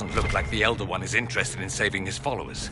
doesn't look like the Elder One is interested in saving his followers.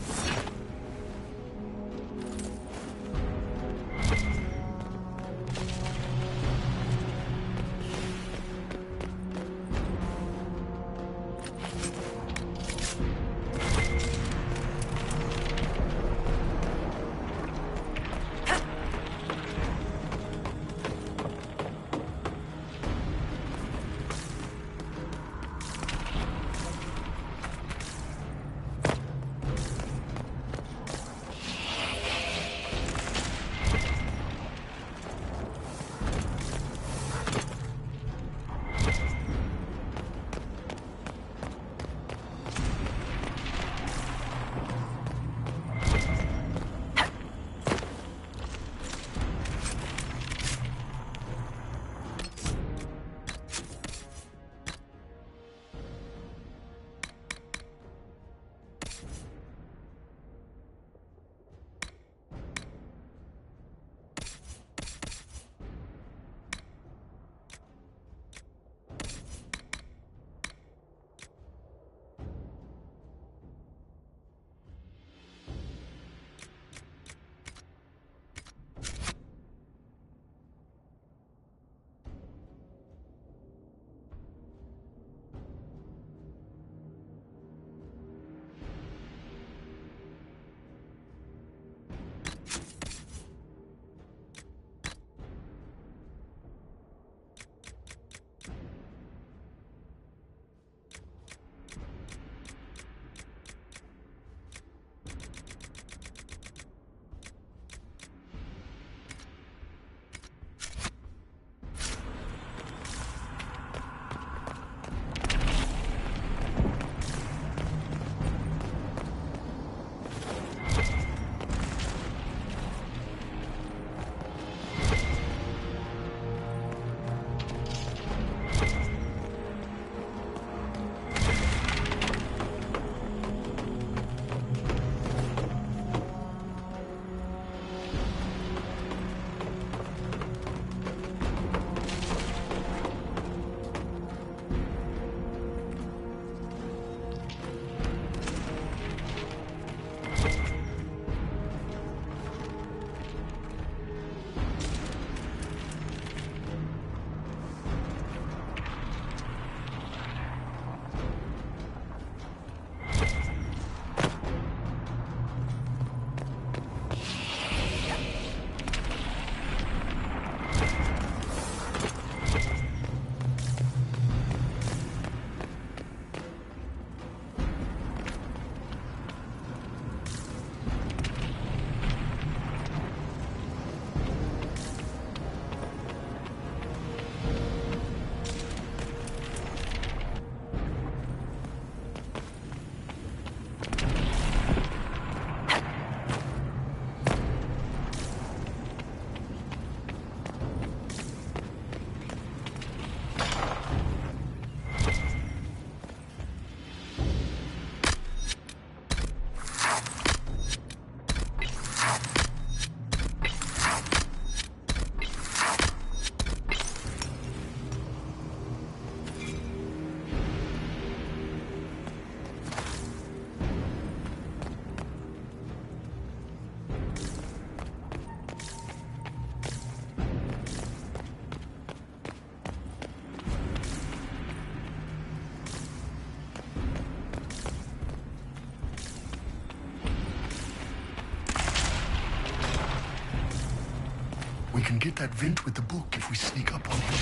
We can get that vent with the book if we sneak up on him.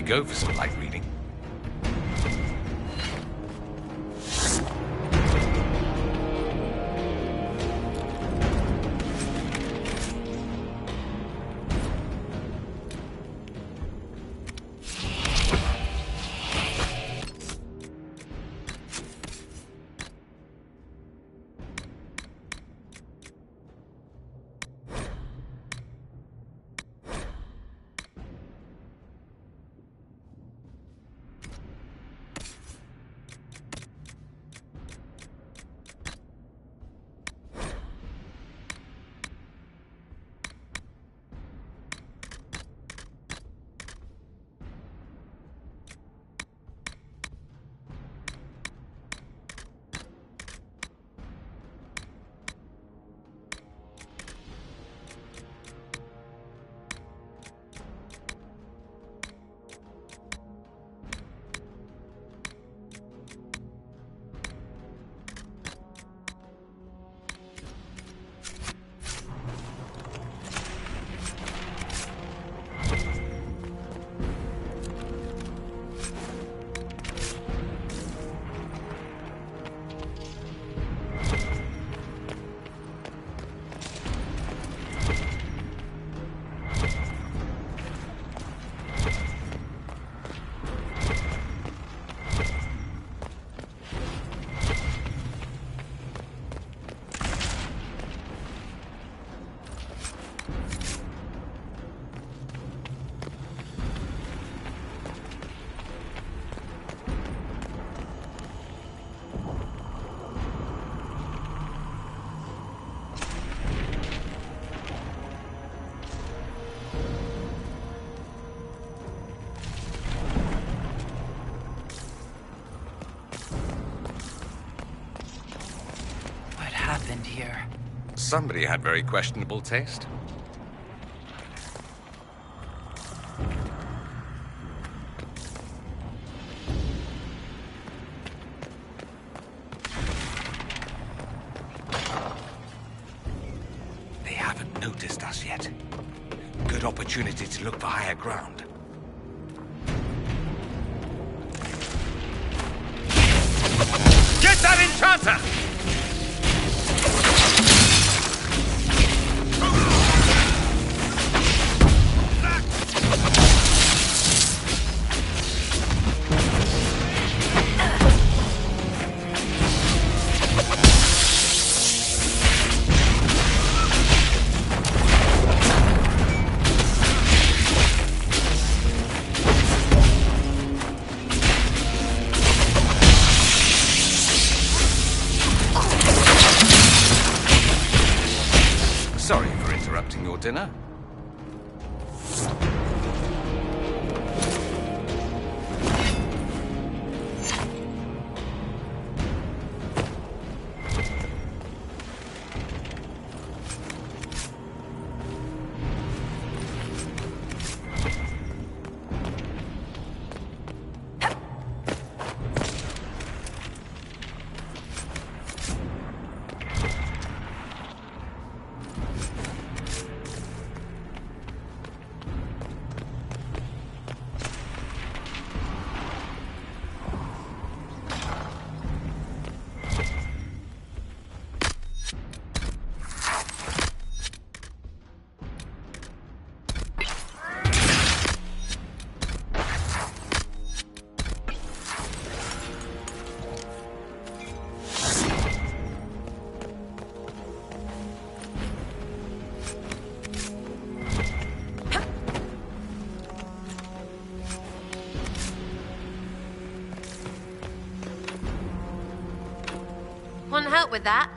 Go for some light reading. Somebody had very questionable taste. They haven't noticed us yet. Good opportunity to look for higher ground. Get that enchanter! Sorry for interrupting your dinner. Want help with that?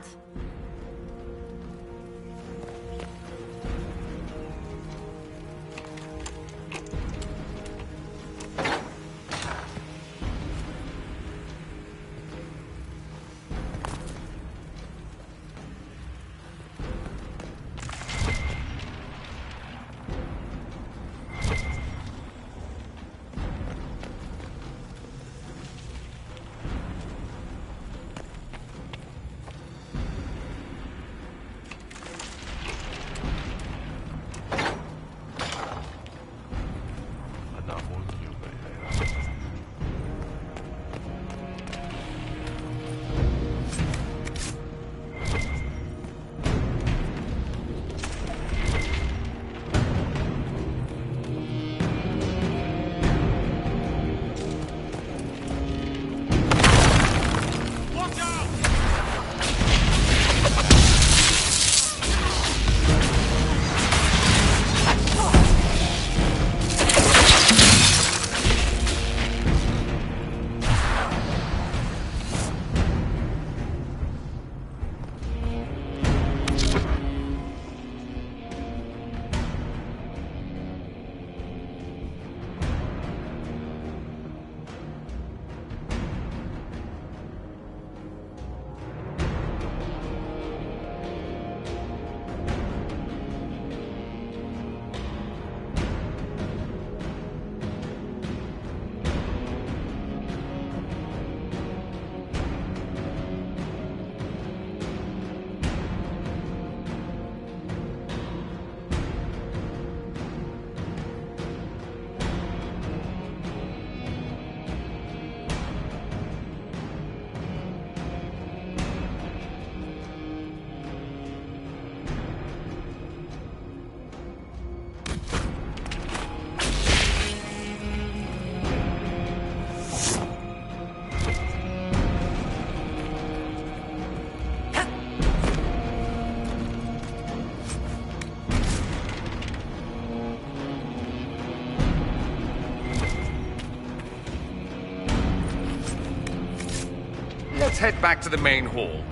Let's head back to the main hall.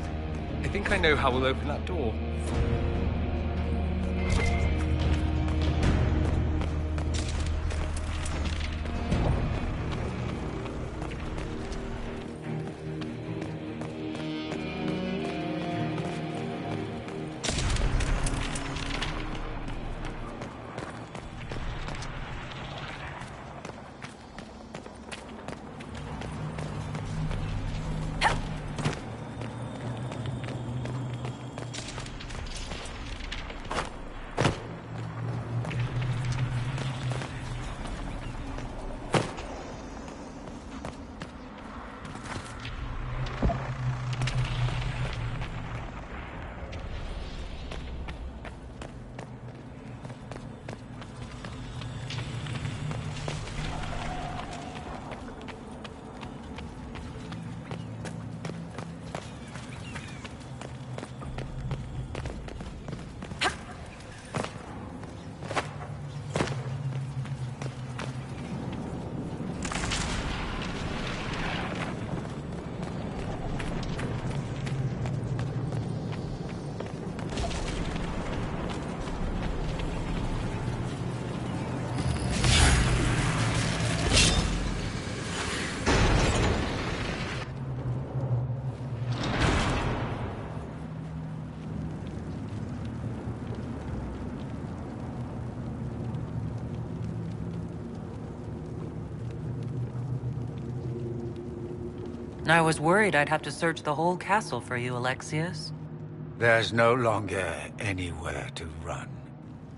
I think I know how we'll open that door. I was worried I'd have to search the whole castle for you, Alexius. There's no longer anywhere to run.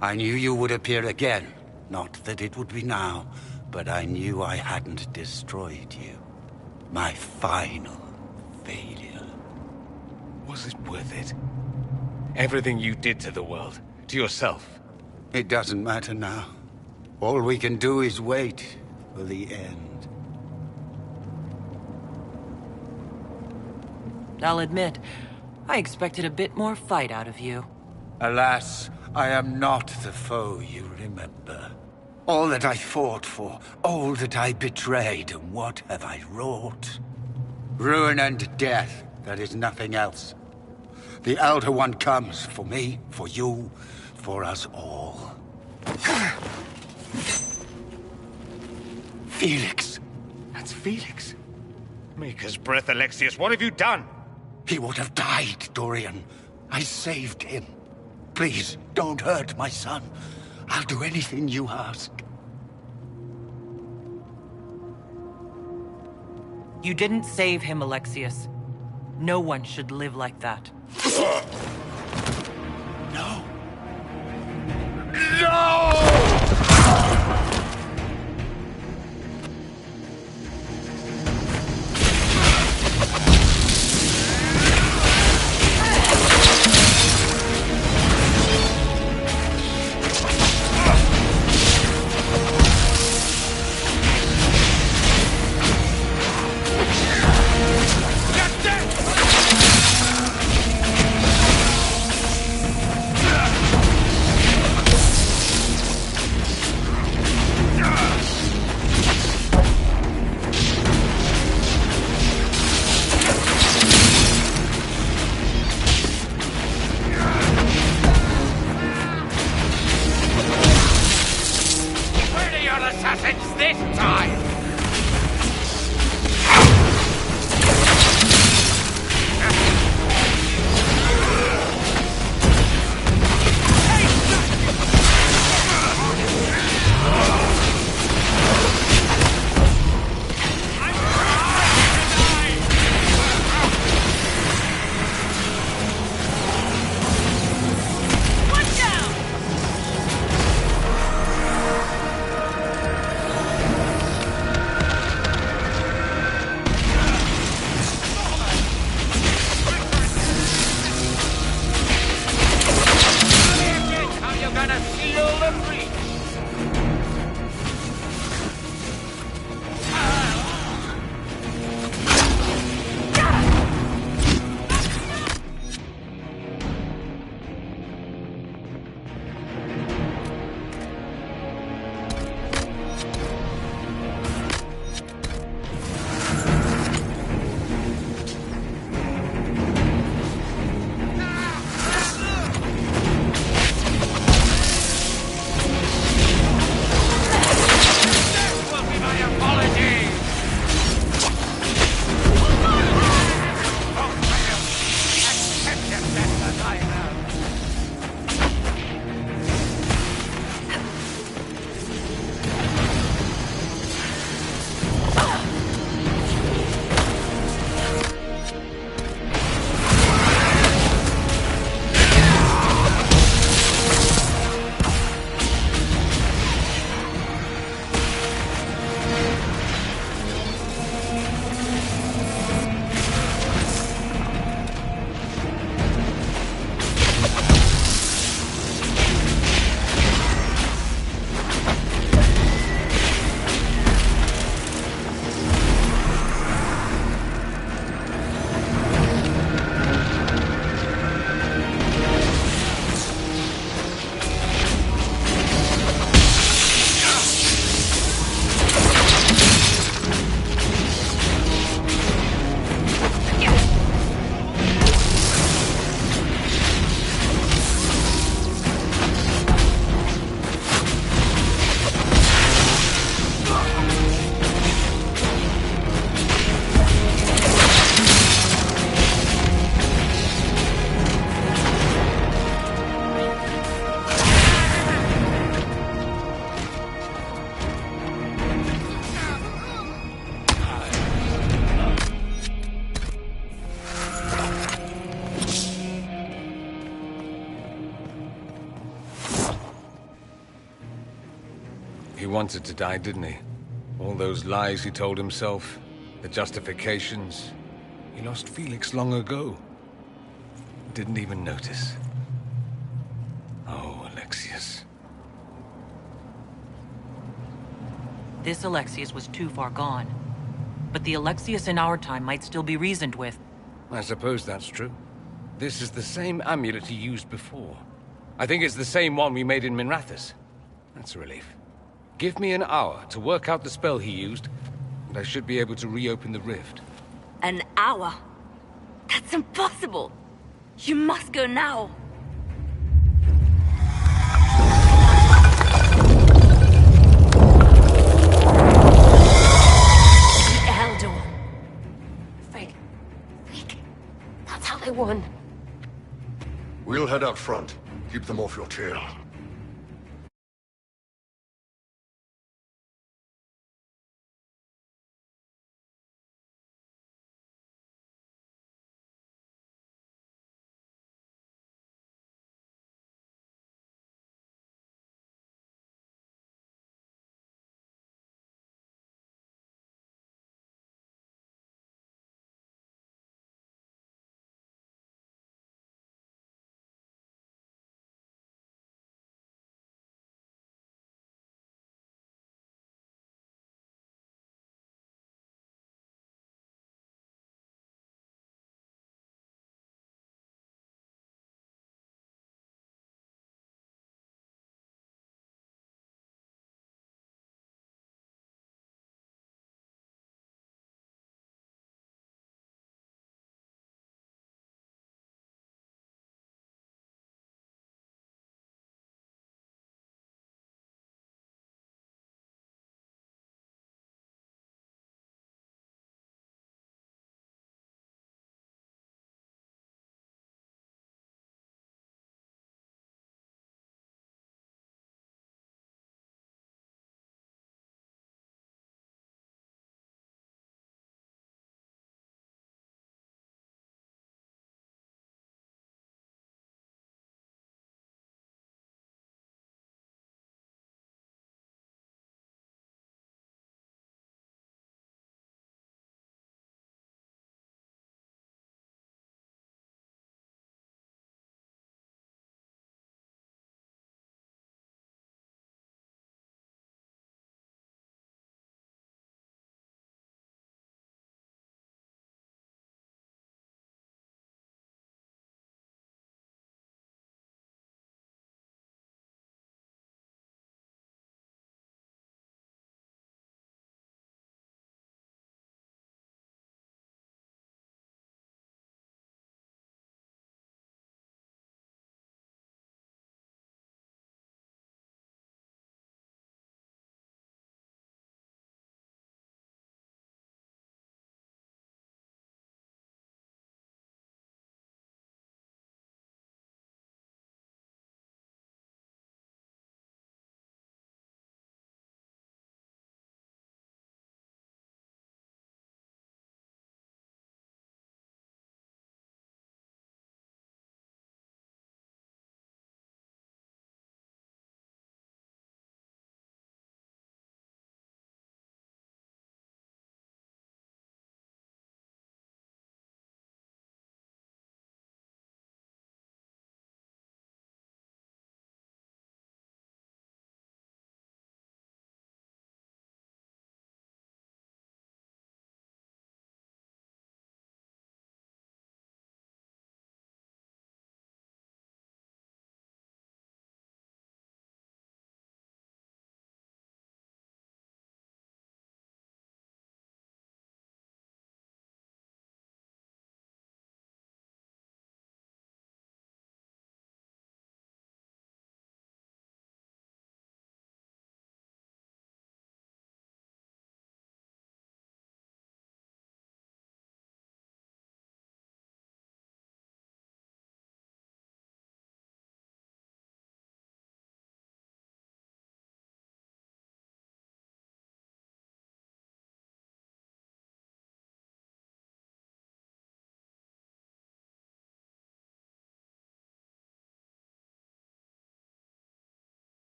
I knew you would appear again. Not that it would be now, but I knew I hadn't destroyed you. My final failure. Was it worth it? Everything you did to the world, to yourself. It doesn't matter now. All we can do is wait for the end. I'll admit, I expected a bit more fight out of you. Alas, I am not the foe you remember. All that I fought for, all that I betrayed, and what have I wrought? Ruin and death, that is nothing else. The Elder One comes for me, for you, for us all. Felix! That's Felix. Maker's breath, Alexius, what have you done? He would have died, Dorian. I saved him. Please, don't hurt my son. I'll do anything you ask. You didn't save him, Alexius. No one should live like that. No. No! Assassins this time! He wanted to die, didn't he? All those lies he told himself, the justifications. He lost Felix long ago. Didn't even notice. Oh, Alexius. This Alexius was too far gone. But the Alexius in our time might still be reasoned with. I suppose that's true. This is the same amulet he used before. I think it's the same one we made in Minrathous. That's a relief. Give me an hour to work out the spell he used, and I should be able to reopen the rift. An hour? That's impossible! You must go now! The Elder One. Fake. That's how they won. We'll head out front. Keep them off your tail.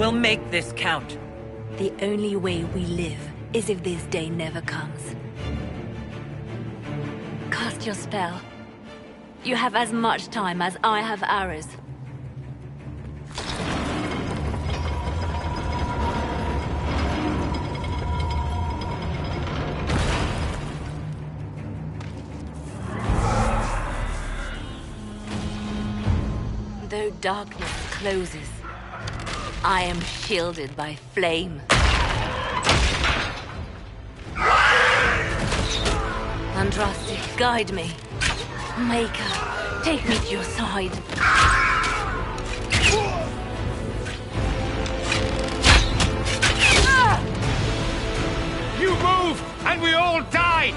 We'll make this count. The only way we live is if this day never comes. Cast your spell. You have as much time as I have arrows. Though darkness closes, I am shielded by flame. Andraste, guide me. Maker, take me to your side. You move, and we all die!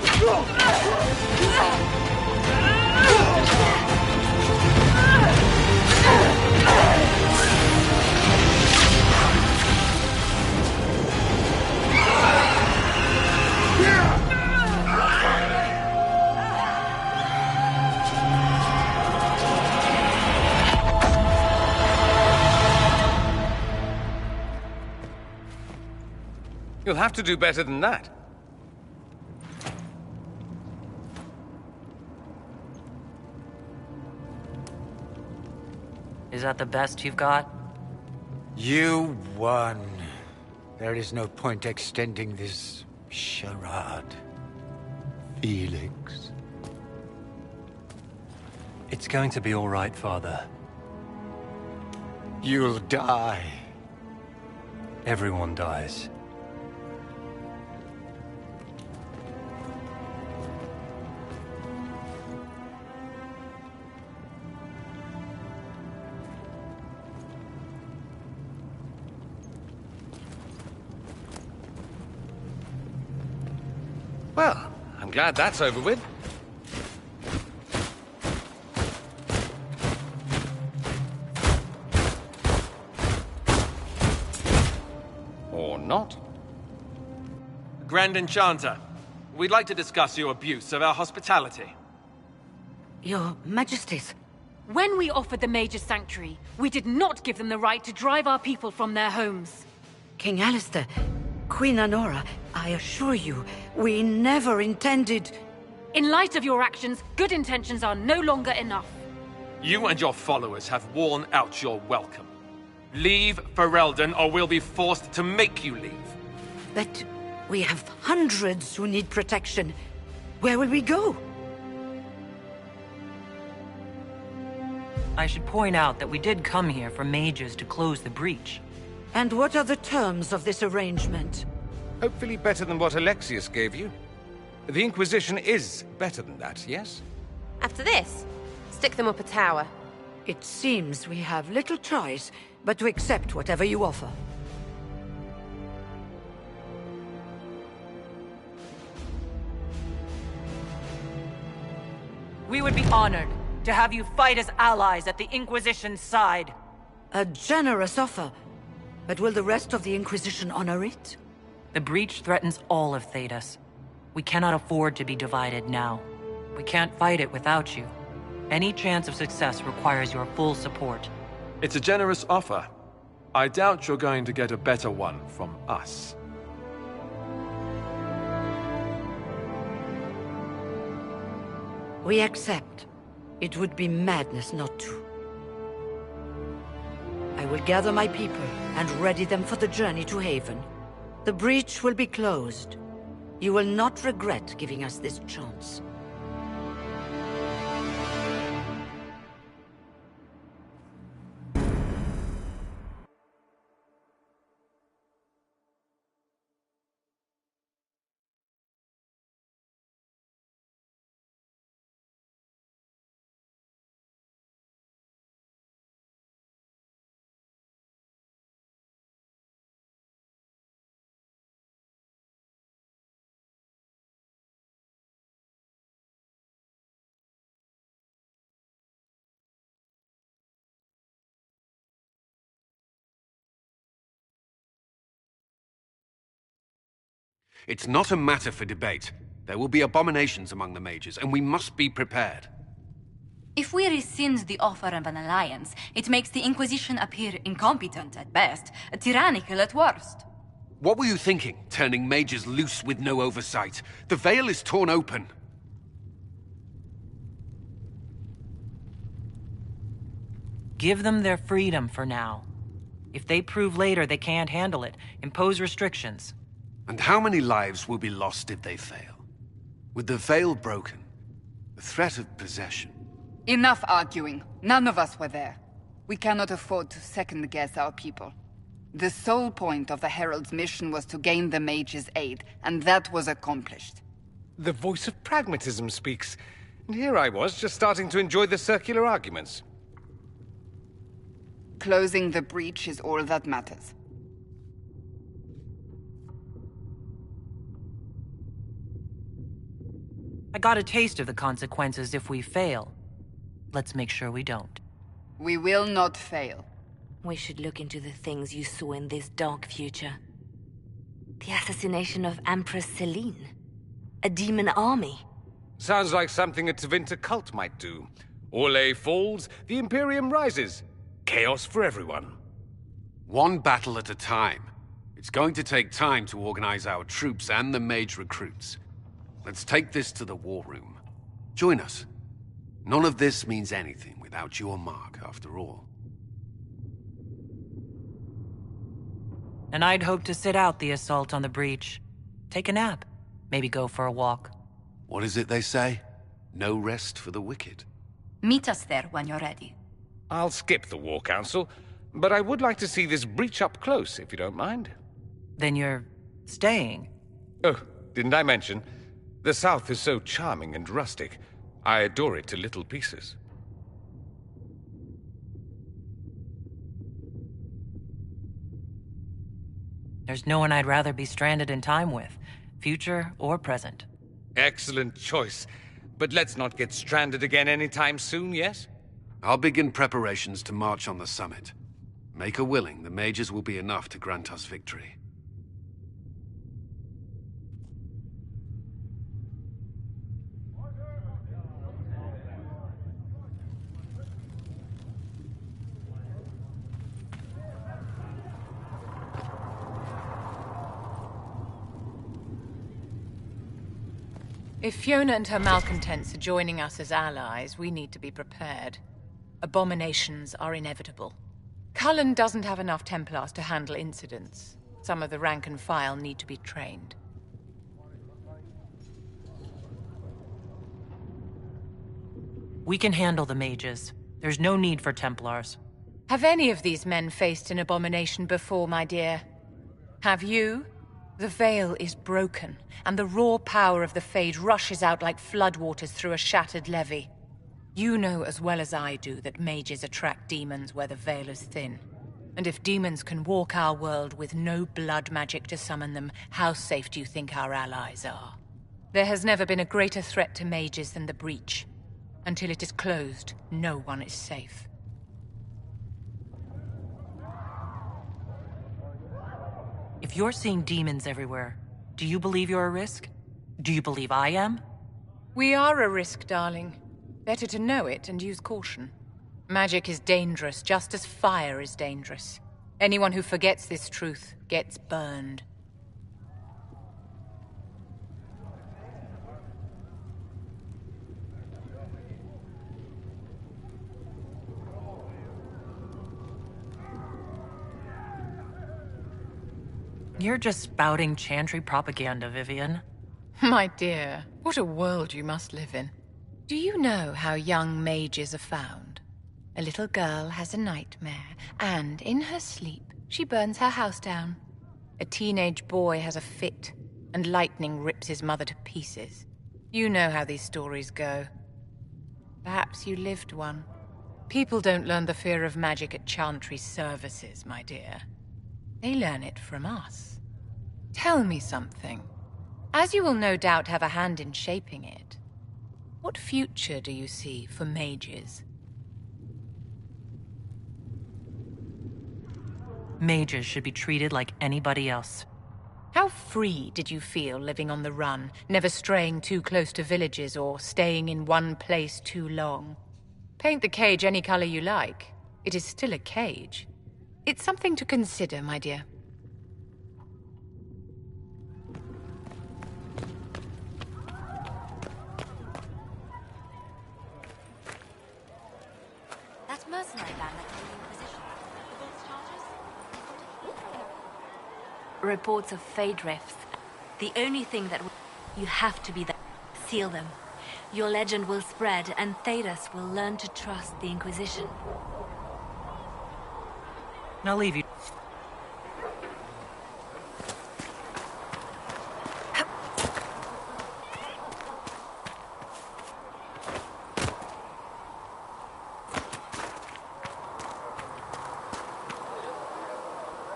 You'll have to do better than that. Is that the best you've got? You won. There is no point extending this charade. Felix. It's going to be all right, Father. You'll die. Everyone dies. Well, I'm glad that's over with. Or not. Grand Enchanter, we'd like to discuss your abuse of our hospitality. Your Majesties. When we offered the Mage's Sanctuary, we did not give them the right to drive our people from their homes. King Alistair, Queen Honora, I assure you, we never intended... In light of your actions, good intentions are no longer enough. You and your followers have worn out your welcome. Leave Ferelden, or we'll be forced to make you leave. But we have hundreds who need protection. Where will we go? I should point out that we did come here for mages to close the breach. And what are the terms of this arrangement? Hopefully better than what Alexius gave you. The Inquisition is better than that, yes? After this, stick them up a tower. It seems we have little choice but to accept whatever you offer. We would be honored to have you fight as allies at the Inquisition's side. A generous offer. But will the rest of the Inquisition honor it? The breach threatens all of Thedas. We cannot afford to be divided now. We can't fight it without you. Any chance of success requires your full support. It's a generous offer. I doubt you're going to get a better one from us. We accept. It would be madness not to. I will gather my people and ready them for the journey to Haven. The breach will be closed. You will not regret giving us this chance. It's not a matter for debate. There will be abominations among the mages, and we must be prepared. If we rescind the offer of an alliance, it makes the Inquisition appear incompetent at best, tyrannical at worst. What were you thinking, turning mages loose with no oversight? The veil is torn open. Give them their freedom for now. If they prove later they can't handle it, impose restrictions. And how many lives will be lost if they fail? With the veil broken, the threat of possession. Enough arguing. None of us were there. We cannot afford to second-guess our people. The sole point of the Herald's mission was to gain the mage's aid, and that was accomplished. The voice of pragmatism speaks. And here I was, just starting to enjoy the circular arguments. Closing the breach is all that matters. I got a taste of the consequences if we fail. Let's make sure we don't. We will not fail. We should look into the things you saw in this dark future. The assassination of Empress Celine. A demon army. Sounds like something a Tevinter cult might do. Orlais falls, the Imperium rises. Chaos for everyone. One battle at a time. It's going to take time to organize our troops and the mage recruits. Let's take this to the war room. Join us. None of this means anything without your mark, after all. And I'd hoped to sit out the assault on the breach. Take a nap. Maybe go for a walk. What is it they say? No rest for the wicked. Meet us there when you're ready. I'll skip the War Council, but I would like to see this breach up close, if you don't mind. Then you're staying? Oh, didn't I mention? The South is so charming and rustic. I adore it to little pieces. There's no one I'd rather be stranded in time with, future or present. Excellent choice. But let's not get stranded again anytime soon, yes? I'll begin preparations to march on the summit. Make a willing, the mages will be enough to grant us victory. If Fiona and her malcontents are joining us as allies, we need to be prepared. Abominations are inevitable. Cullen doesn't have enough Templars to handle incidents. Some of the rank and file need to be trained. We can handle the mages. There's no need for Templars. Have any of these men faced an abomination before, my dear? Have you? The veil is broken, and the raw power of the Fade rushes out like floodwaters through a shattered levee. You know as well as I do that mages attract demons where the veil is thin. And if demons can walk our world with no blood magic to summon them, how safe do you think our allies are? There has never been a greater threat to mages than the breach. Until it is closed, no one is safe. If you're seeing demons everywhere, do you believe you're a risk? Do you believe I am? We are a risk, darling. Better to know it and use caution. Magic is dangerous, just as fire is dangerous. Anyone who forgets this truth gets burned. You're just spouting Chantry propaganda, Vivian. My dear, what a world you must live in. Do you know how young mages are found? A little girl has a nightmare, and in her sleep, she burns her house down. A teenage boy has a fit, and lightning rips his mother to pieces. You know how these stories go. Perhaps you lived one. People don't learn the fear of magic at Chantry services, my dear. They learn it from us. Tell me something. As you will no doubt have a hand in shaping it, what future do you see for mages? Mages should be treated like anybody else. How free did you feel living on the run, never straying too close to villages or staying in one place too long? Paint the cage any color you like. It is still a cage. It's something to consider, my dear. That mercenary band that came in Inquisition. The false charges? Reports of fade rifts. The only thing that you have to be there. Seal them. Your legend will spread, and Thedas will learn to trust the Inquisition. I'll leave you.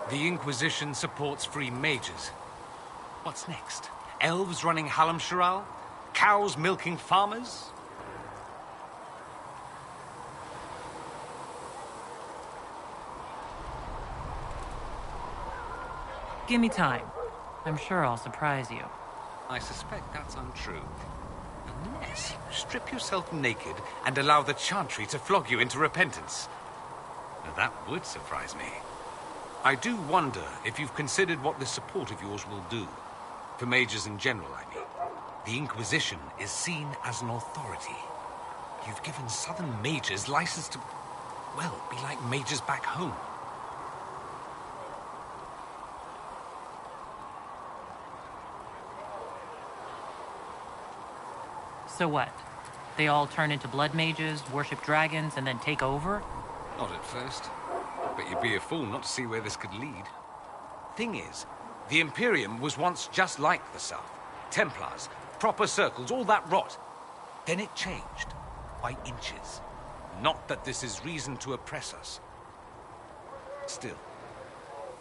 The Inquisition supports free mages. What's next? Elves running Hallam Sharal? Cows milking farmers? Give me time. I'm sure I'll surprise you. I suspect that's untrue. Unless you strip yourself naked and allow the Chantry to flog you into repentance. Now that would surprise me. I do wonder if you've considered what this support of yours will do. For mages in general, I mean. The Inquisition is seen as an authority. You've given Southern mages license to, well, be like mages back home. So what? They all turn into blood mages, worship dragons, and then take over? Not at first. But you'd be a fool not to see where this could lead. Thing is, the Imperium was once just like the South. Templars, proper circles, all that rot. Then it changed. By inches. Not that this is reason to oppress us. Still,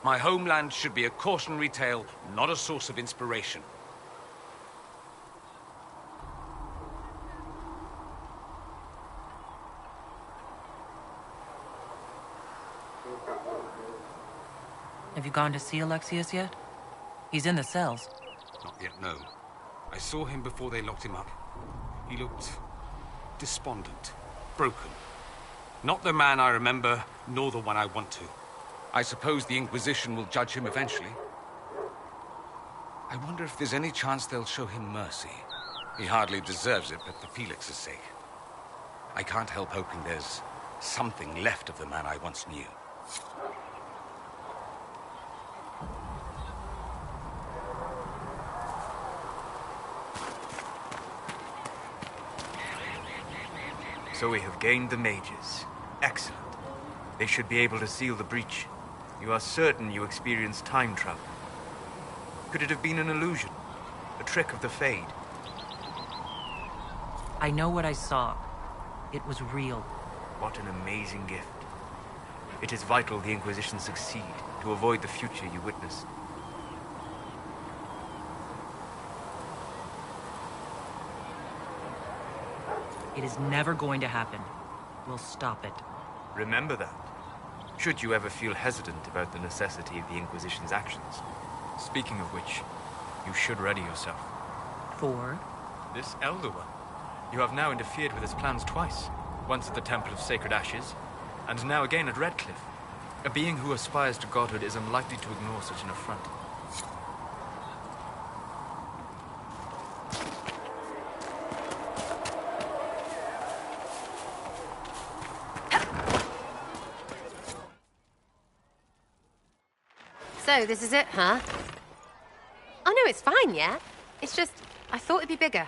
my homeland should be a cautionary tale, not a source of inspiration. Have you gone to see Alexius yet? He's in the cells. Not yet, no. I saw him before they locked him up. He looked despondent, broken. Not the man I remember, nor the one I want to. I suppose the Inquisition will judge him eventually. I wonder if there's any chance they'll show him mercy. He hardly deserves it, but for Felix's sake. I can't help hoping there's something left of the man I once knew. So we have gained the mages. Excellent. They should be able to seal the breach. You are certain you experienced time travel? Could it have been an illusion? A trick of the Fade? I know what I saw. It was real. What an amazing gift. It is vital the Inquisition succeed to avoid the future you witnessed. It is never going to happen. We'll stop it. Remember that. Should you ever feel hesitant about the necessity of the Inquisition's actions. Speaking of which, you should ready yourself. For? This Elder One. You have now interfered with his plans twice. Once at the Temple of Sacred Ashes, and now again at Redcliffe. A being who aspires to godhood is unlikely to ignore such an affront. So, this is it, huh? Oh no, it's fine, yeah? It's just, I thought it'd be bigger.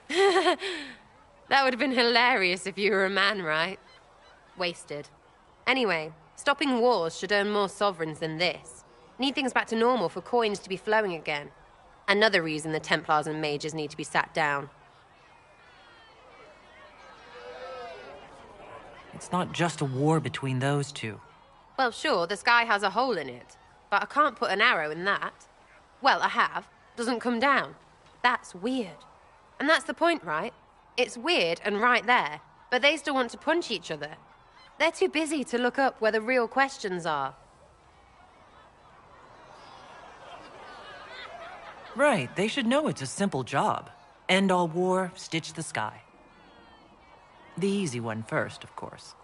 That would have been hilarious if you were a man, right? Wasted. Anyway, stopping wars should earn more sovereigns than this. Need things back to normal for coins to be flowing again. Another reason the Templars and mages need to be sat down. It's not just a war between those two. Well, sure, the sky has a hole in it. But I can't put an arrow in that. Well, I have. Doesn't come down. That's weird. And that's the point, right? It's weird and right there, but they still want to punch each other. They're too busy to look up where the real questions are. Right, they should know it's a simple job. End all war, stitch the sky. The easy one first, of course.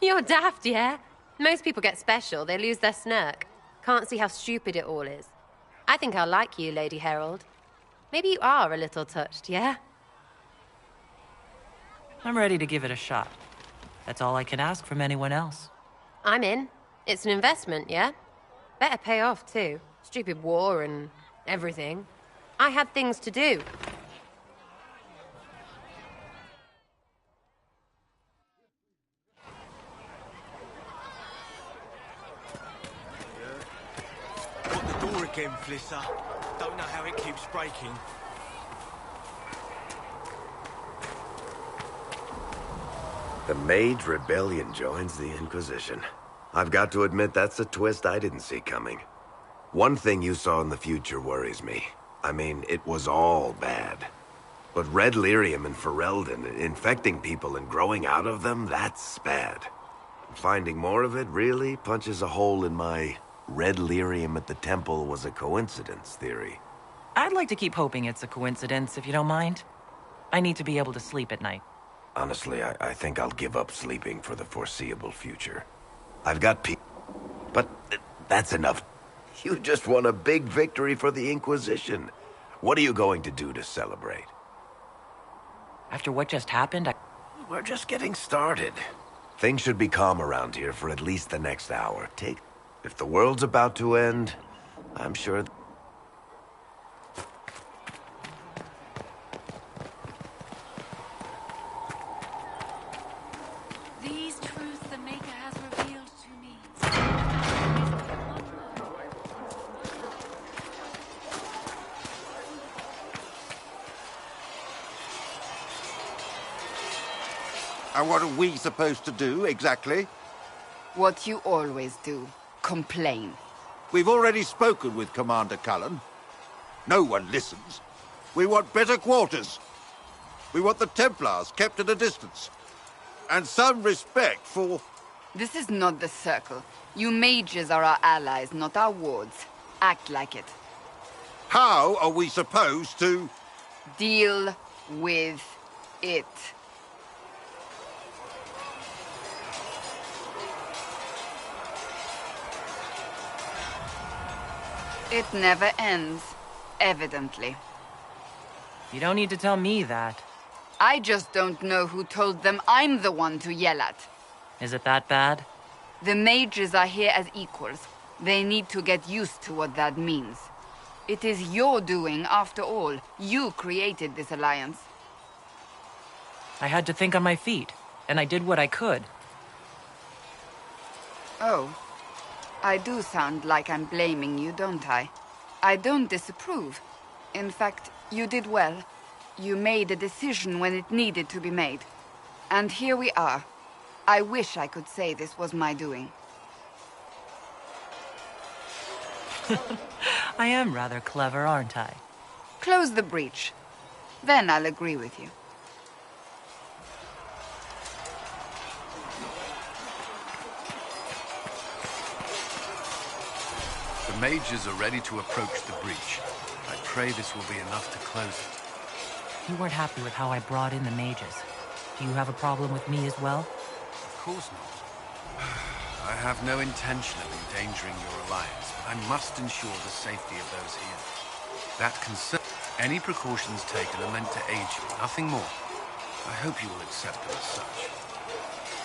You're daft, yeah? Most people get special, they lose their smirk. Can't see how stupid it all is. I think I'll like you, Lady Herald. Maybe you are a little touched, yeah? I'm ready to give it a shot. That's all I can ask from anyone else. I'm in. It's an investment, yeah? Better pay off, too. Stupid war and everything. I had things to do. Got the door again, Flisser. Don't know how it keeps breaking. The Mage Rebellion joins the Inquisition. I've got to admit that's a twist I didn't see coming. One thing you saw in the future worries me. I mean, it was all bad. But red lyrium and Ferelden, infecting people and growing out of them, that's bad. Finding more of it really punches a hole in my red lyrium at the temple was a coincidence theory. I'd like to keep hoping it's a coincidence, if you don't mind. I need to be able to sleep at night. Honestly, I think I'll give up sleeping for the foreseeable future. I've got but that's enough. You just won a big victory for the Inquisition. What are you going to do to celebrate? After what just happened, We're just getting started. Things should be calm around here for at least the next hour. If the world's about to end, I'm sure... These truths the Maker has revealed to me. And what are we supposed to do, exactly? What you always do. Complain. We've already spoken with Commander Cullen. No one listens. We want better quarters. We want the Templars kept at a distance. And some respect for... This is not the Circle. You mages are our allies, not our wards. Act like it. How are we supposed to... Deal with it. It never ends, evidently. You don't need to tell me that. I just don't know who told them I'm the one to yell at. Is it that bad? The mages are here as equals. They need to get used to what that means. It is your doing, after all. You created this alliance. I had to think on my feet, and I did what I could. Oh. I do sound like I'm blaming you, don't I? I don't disapprove. In fact, you did well. You made a decision when it needed to be made. And here we are. I wish I could say this was my doing. I am rather clever, aren't I? Close the breach. Then I'll agree with you. The mages are ready to approach the breach. I pray this will be enough to close it. You weren't happy with how I brought in the mages. Do you have a problem with me as well? Of course not. I have no intention of endangering your alliance, but I must ensure the safety of those here. That concern. Any precautions taken are meant to aid you, nothing more. I hope you will accept them as such.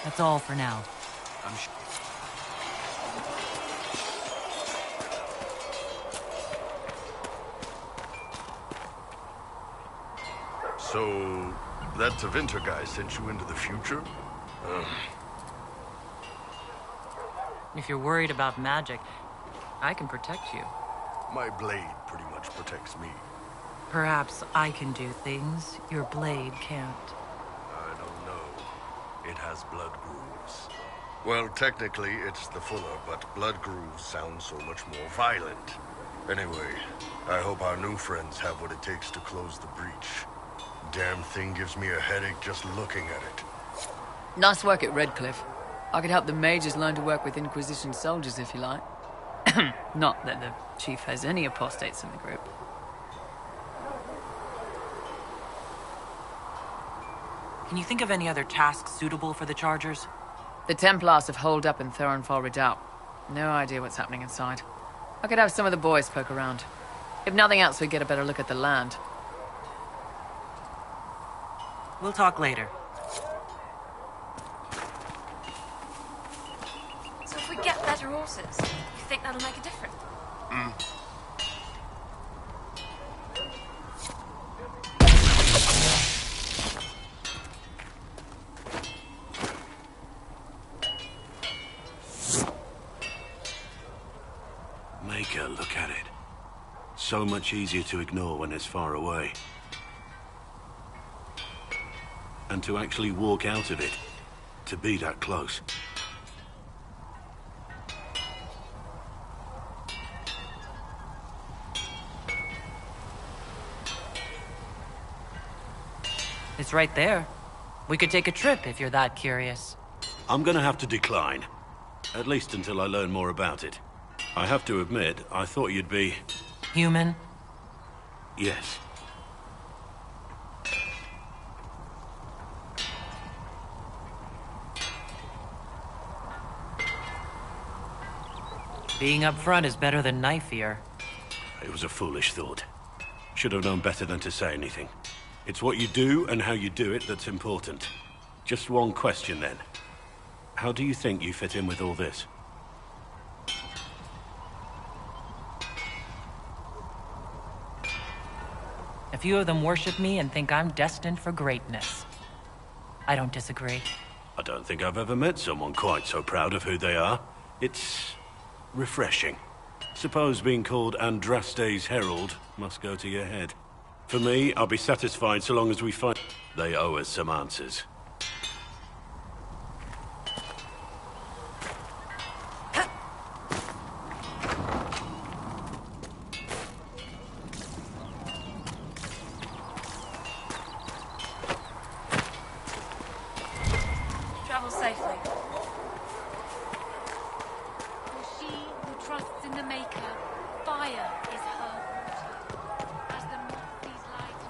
That's all for now. I'm sure. So, that Tevinter guy sent you into the future? If you're worried about magic, I can protect you. My blade pretty much protects me. Perhaps I can do things your blade can't. I don't know. It has blood grooves. Well, technically, it's the Fuller, but blood grooves sound so much more violent. Anyway, I hope our new friends have what it takes to close the breach. Damn thing gives me a headache just looking at it. Nice work at Redcliffe. I could help the mages learn to work with Inquisition soldiers if you like. Not that the chief has any apostates in the group. Can you think of any other tasks suitable for the Chargers? The Templars have holed up in Thurenfall Redoubt. No idea what's happening inside. I could have some of the boys poke around. If nothing else, we get a better look at the land. We'll talk later. So if we get better horses, you think that'll make a difference? Maker, look at it. So much easier to ignore when it's far away. And to actually walk out of it, to be that close. It's right there. We could take a trip if you're that curious. I'm gonna have to decline. At least until I learn more about it. I have to admit, I thought you'd be... Human? Yes. Being up front is better than knife here. It was a foolish thought. Should have known better than to say anything. It's what you do and how you do it that's important. Just one question then. How do you think you fit in with all this? A few of them worship me and think I'm destined for greatness. I don't disagree. I don't think I've ever met someone quite so proud of who they are. It's... refreshing. Suppose being called Andraste's Herald must go to your head. For me, I'll be satisfied so long as we find... They owe us some answers. Travel safely. For she who trusts in the Maker, fire is her water. As the moth sees light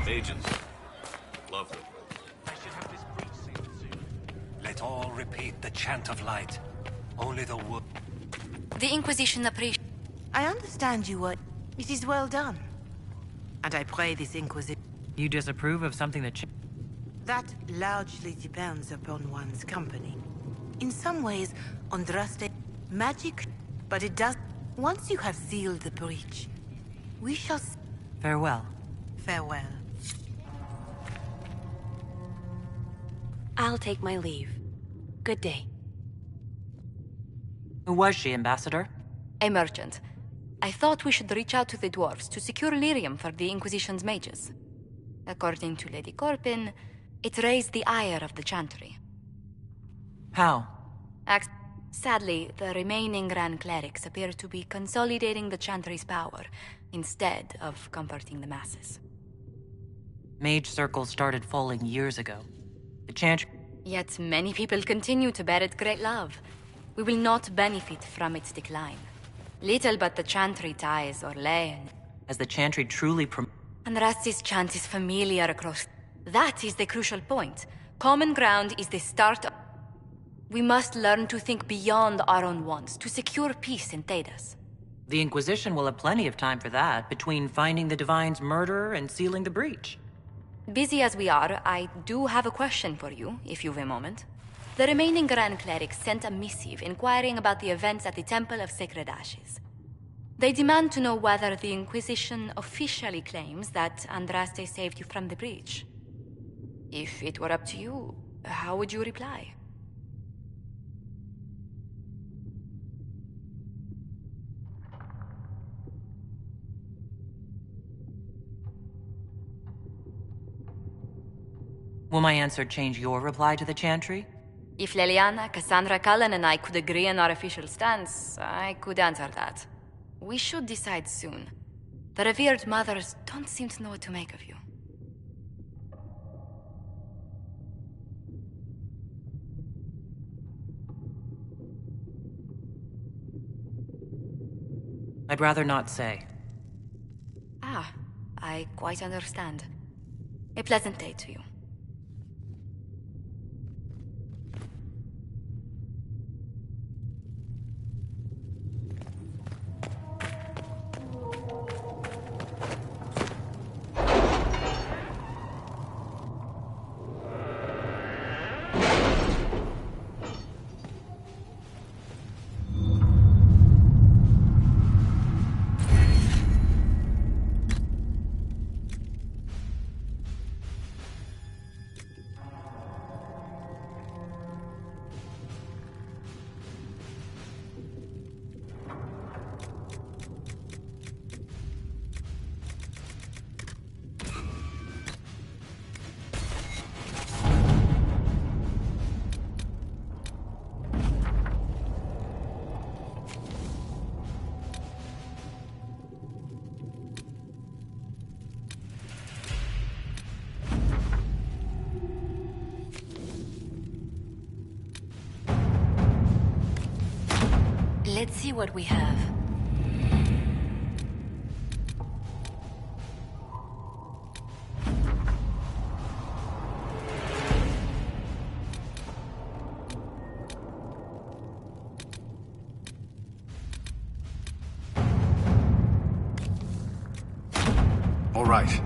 Agents. Love them. Let all repeat the chant of light. Only the wood. The Inquisition appreciates. I understand you were... It is well done. And I pray this Inquisition... You disapprove of something that... That largely depends upon one's company. In some ways, Andraste... Magic... But it does... Once you have sealed the breach, we shall... Farewell. Farewell. I'll take my leave. Good day. Who was she, Ambassador? A merchant. I thought we should reach out to the dwarves to secure lyrium for the Inquisition's mages. According to Lady Corpin, it raised the ire of the Chantry. How? Sadly, the remaining Grand Clerics appear to be consolidating the Chantry's power, instead of comforting the masses. Mage circles started falling years ago. The Chantry... Yet many people continue to bear it great love. We will not benefit from its decline. Little but the Chantry ties Orlais. As the Chantry truly Andraste's chant is familiar across... That is the crucial point. Common ground is the start of... We must learn to think beyond our own wants, to secure peace in Thedas. The Inquisition will have plenty of time for that, between finding the Divine's murderer and sealing the breach. Busy as we are, I do have a question for you, if you've a moment. The remaining Grand Clerics sent a missive inquiring about the events at the Temple of Sacred Ashes. They demand to know whether the Inquisition officially claims that Andraste saved you from the breach. If it were up to you, how would you reply? Will my answer change your reply to the Chantry? If Leliana, Cassandra, Cullen, and I could agree on our official stance, I could answer that. We should decide soon. The revered mothers don't seem to know what to make of you. I'd rather not say. Ah, I quite understand. A pleasant day to you. Let's see what we have. All right.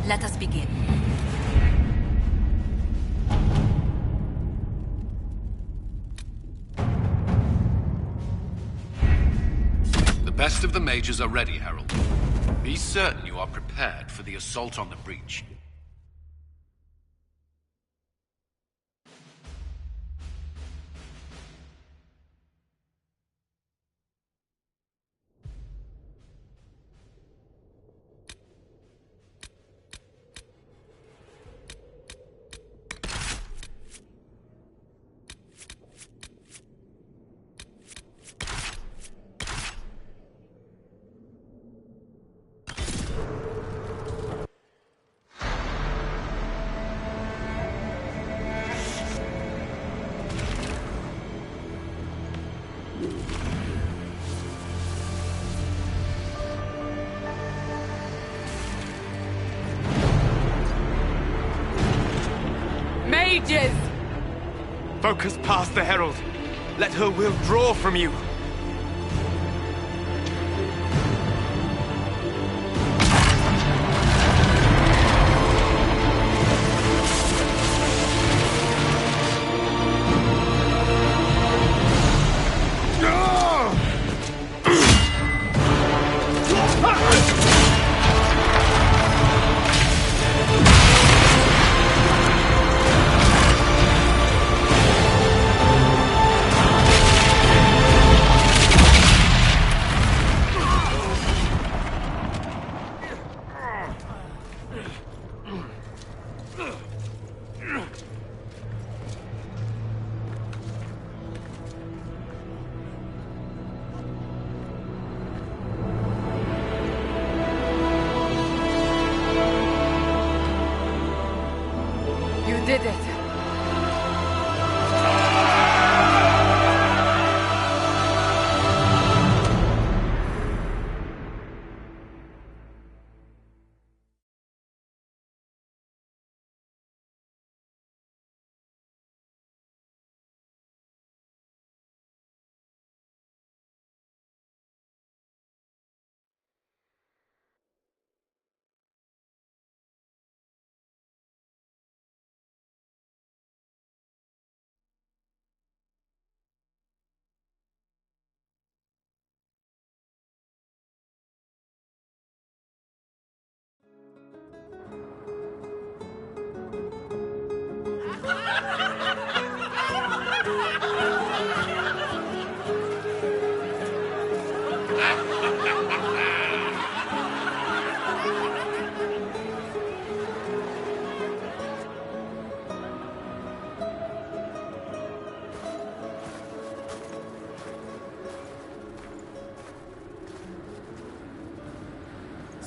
Let us begin. The best of the mages are ready, Herald. Be certain you are prepared for the assault on the breach. Mages! Focus past the Herald. Let her will draw from you.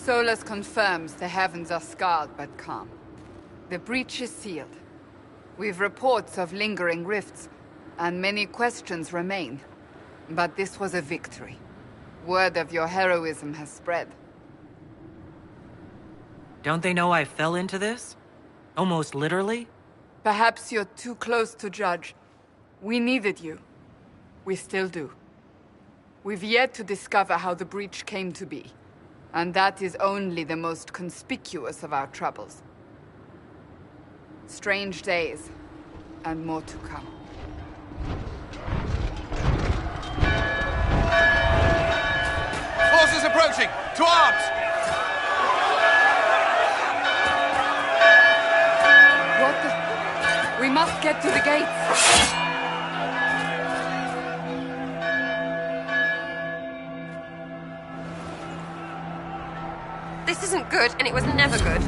Solus confirms the heavens are scarred but calm. The breach is sealed. We've reports of lingering rifts, and many questions remain. But this was a victory. Word of your heroism has spread. Don't they know I fell into this? Almost literally? Perhaps you're too close to judge. We needed you. We still do. We've yet to discover how the breach came to be. And that is only the most conspicuous of our troubles. Strange days, and more to come. Forces approaching! To arms! What the... We must get to the gates! This isn't good, and it was never good.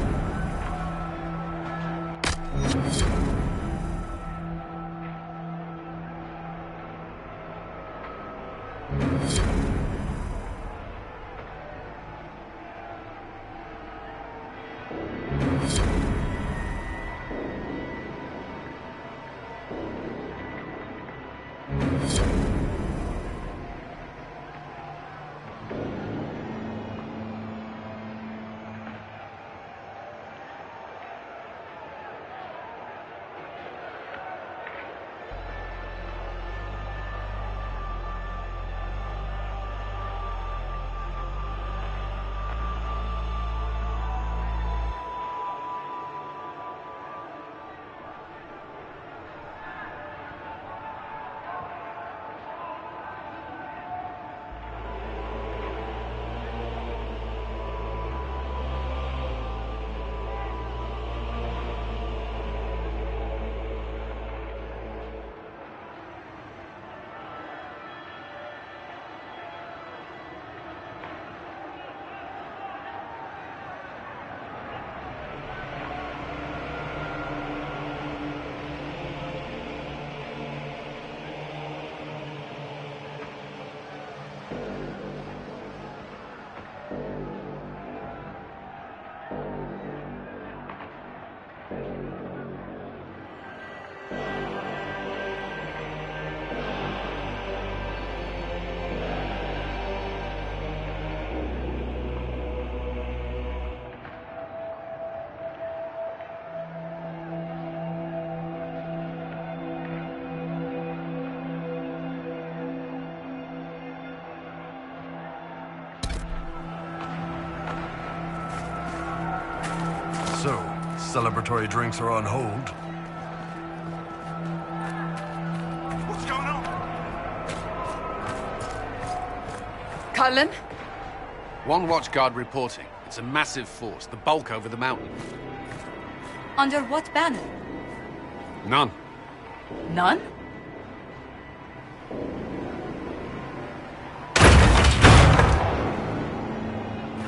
So, celebratory drinks are on hold. What's going on? Cullen? One watchguard reporting. It's a massive force, the bulk over the mountain. Under what banner? None. None?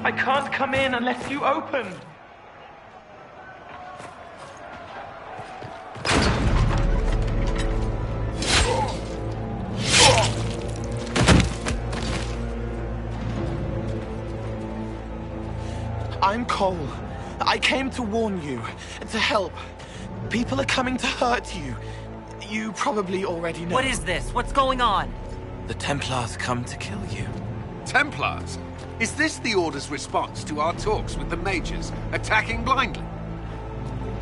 I can't come in unless you open. I'm Cole. I came to warn you, to help. People are coming to hurt you. You probably already know. What is this? What's going on? The Templars come to kill you. Templars? Is this the Order's response to our talks with the mages, attacking blindly?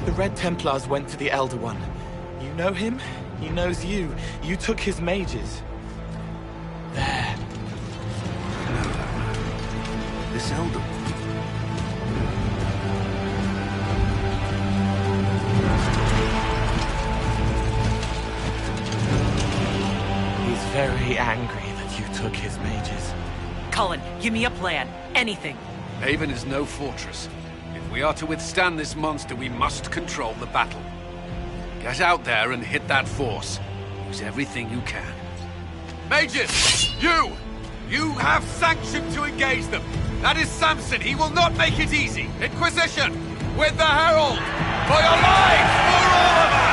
The Red Templars went to the Elder One. You know him? He knows you. You took his mages. There. This Elder One? He's very angry that you took his mages. Cullen, give me a plan. Anything. Haven is no fortress. If we are to withstand this monster, we must control the battle. Get out there and hit that force. Use everything you can. Mages! You! You have sanction to engage them. That is Samson. He will not make it easy. Inquisition! With the Herald! For your lives! For all of us!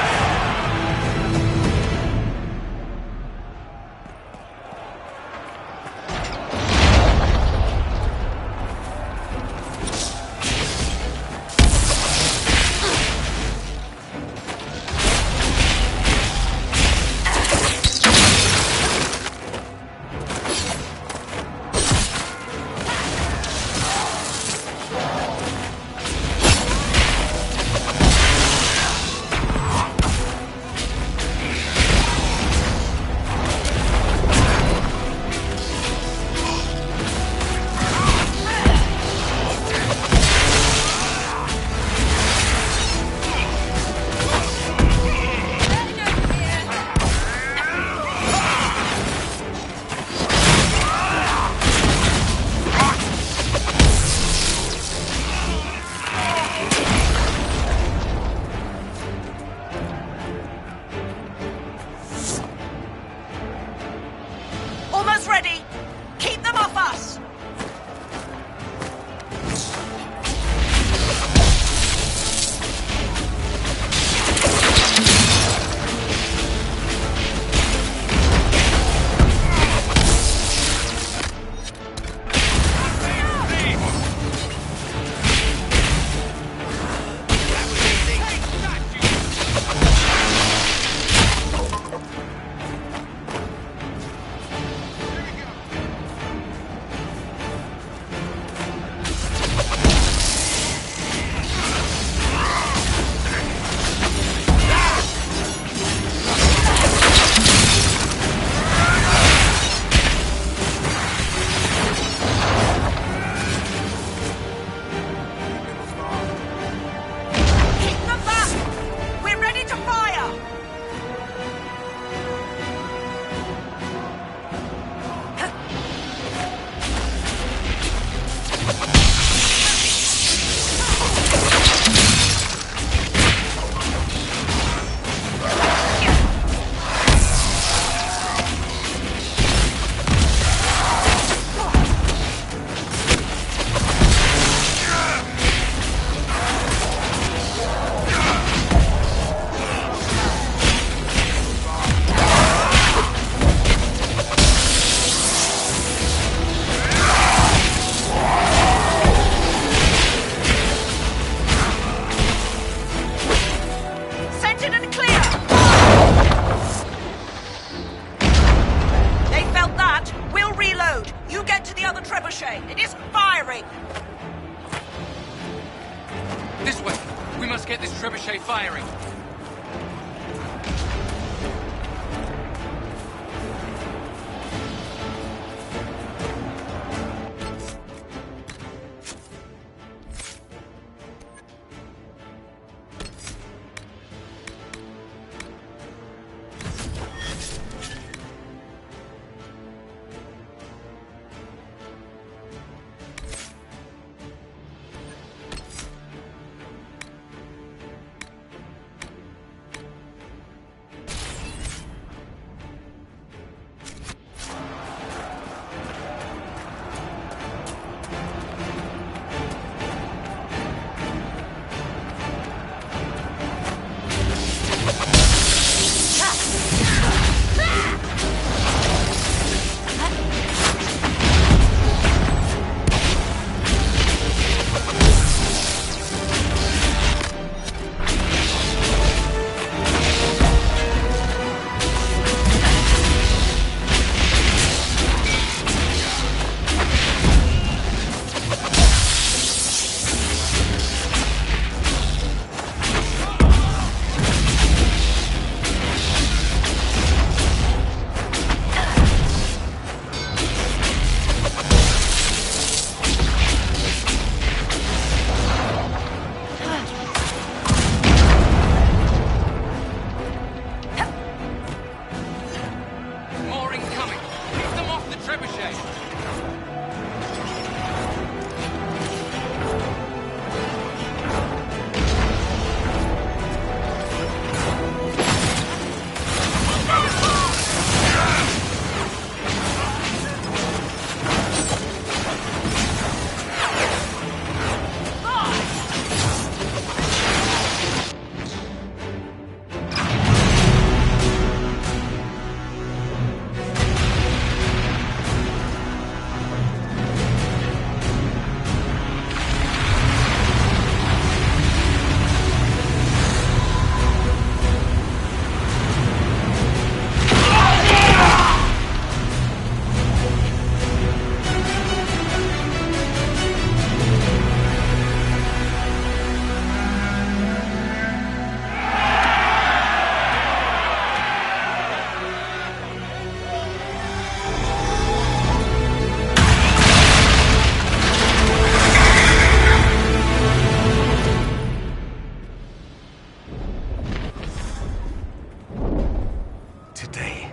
today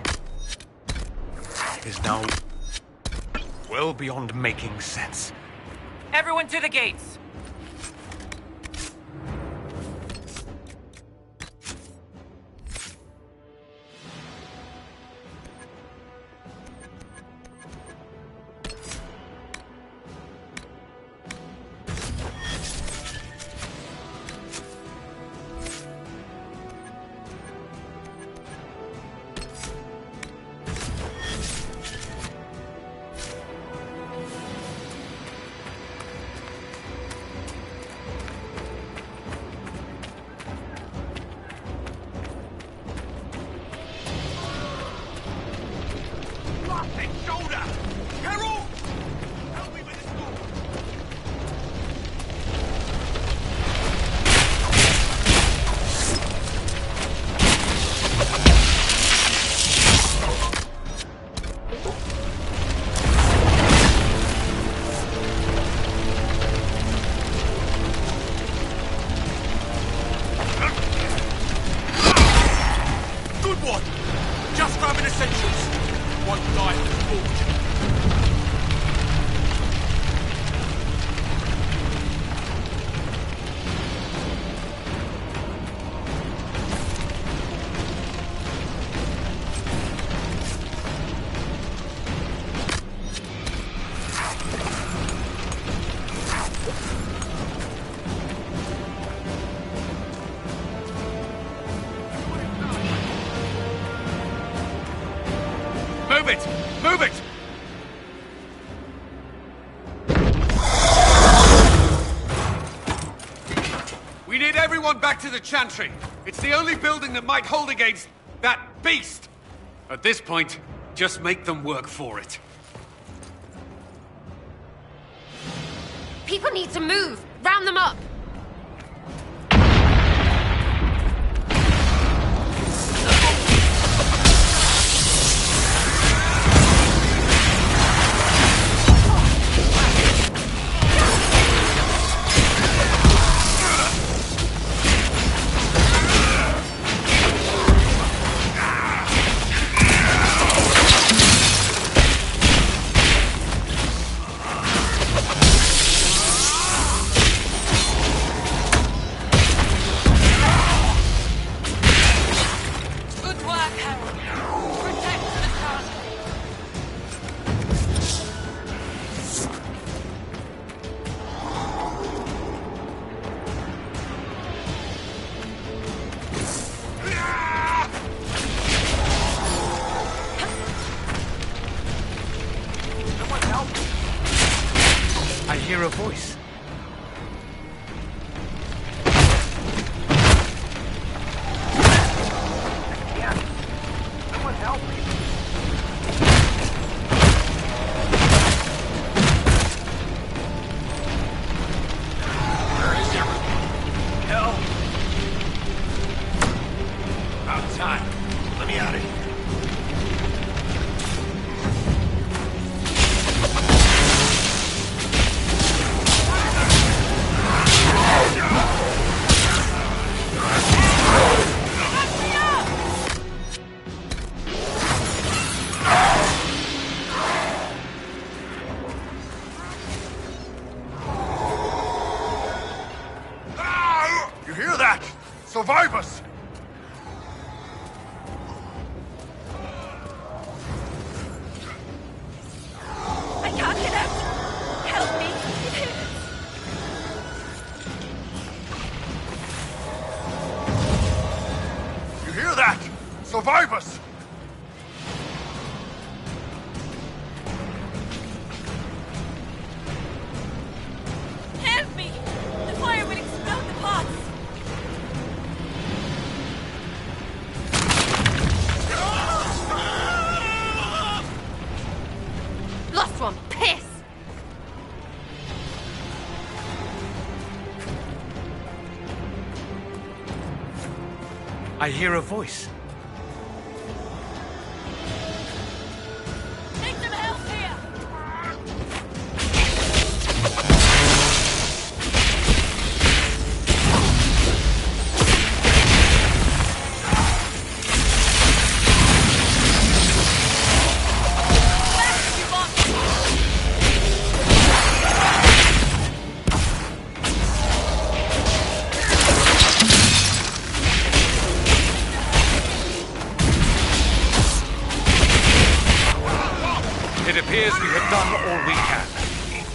is now well beyond making sense. Everyone to the gates! Move it! Move it! We need everyone back to the Chantry. It's the only building that might hold against that beast. At this point, just make them work for it. People need to move! Round them up! I hear a voice. Someone help me. Where is everyone? Help! About time. Let me out of here. You hear that? Survivors! I can't get out! Help me! You hear that? Survivors! Help me! The fire will explode the pots! Lost one! Piss! I hear a voice. Need some help here! It appears we have done all we can.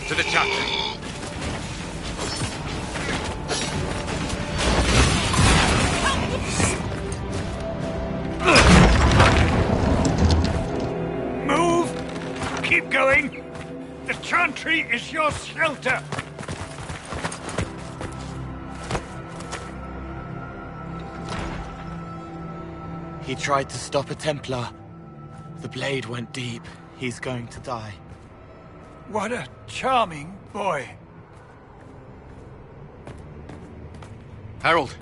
To the chantry. Move! Keep going! The chantry is your shelter! He tried to stop a Templar. The blade went deep. He's going to die. What a charming boy. Harold,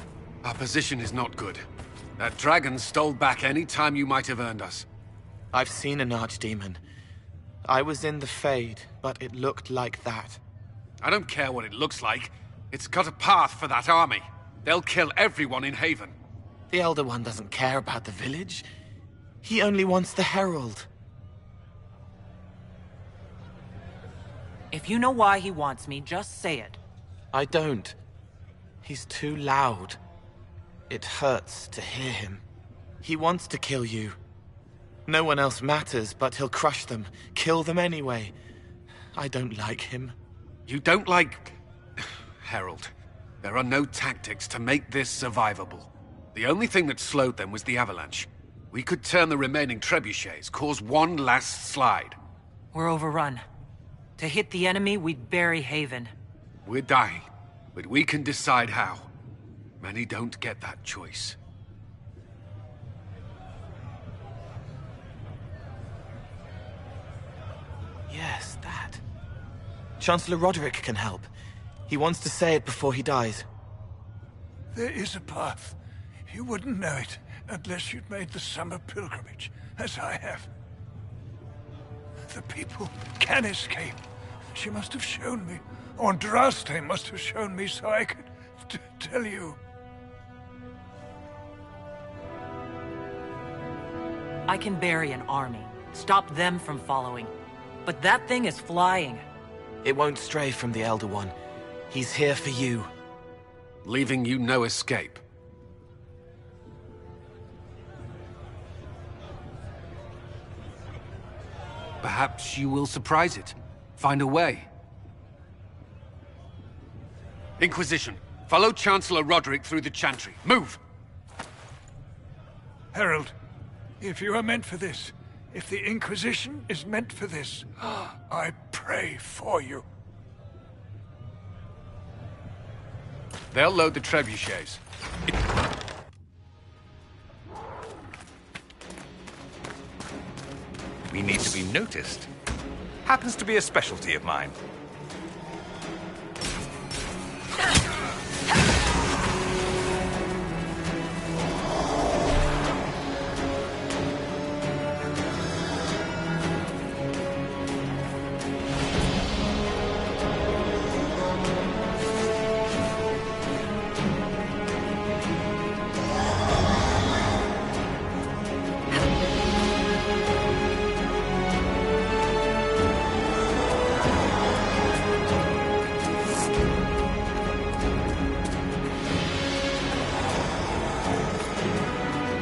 our position is not good. That dragon stole back any time you might have earned us. I've seen an archdemon. I was in the Fade, but it looked like that. I don't care what it looks like. It's got a path for that army. They'll kill everyone in Haven. The Elder One doesn't care about the village. He only wants the Herald. If you know why he wants me, just say it. I don't. He's too loud. It hurts to hear him. He wants to kill you. No one else matters, but he'll crush them, kill them anyway. I don't like him. You don't like... Harold, there are no tactics to make this survivable. The only thing that slowed them was the avalanche. We could turn the remaining trebuchets, cause one last slide. We're overrun. To hit the enemy, we'd bury Haven. We're dying, but we can decide how. Many don't get that choice. Yes, that. Chancellor Roderick can help. He wants to say it before he dies. There is a path. You wouldn't know it unless you'd made the summer pilgrimage, as I have. The people can escape. She must have shown me. Or Andraste must have shown me so I could tell you. I can bury an army, stop them from following. But that thing is flying. It won't stray from the Elder One. He's here for you. Leaving you no escape. Perhaps you will surprise it. Find a way. Inquisition, follow Chancellor Roderick through the Chantry. Move! Herald, if you are meant for this, if the Inquisition is meant for this, I pray for you. They'll load the trebuchets. We need to be noticed. Happens to be a specialty of mine.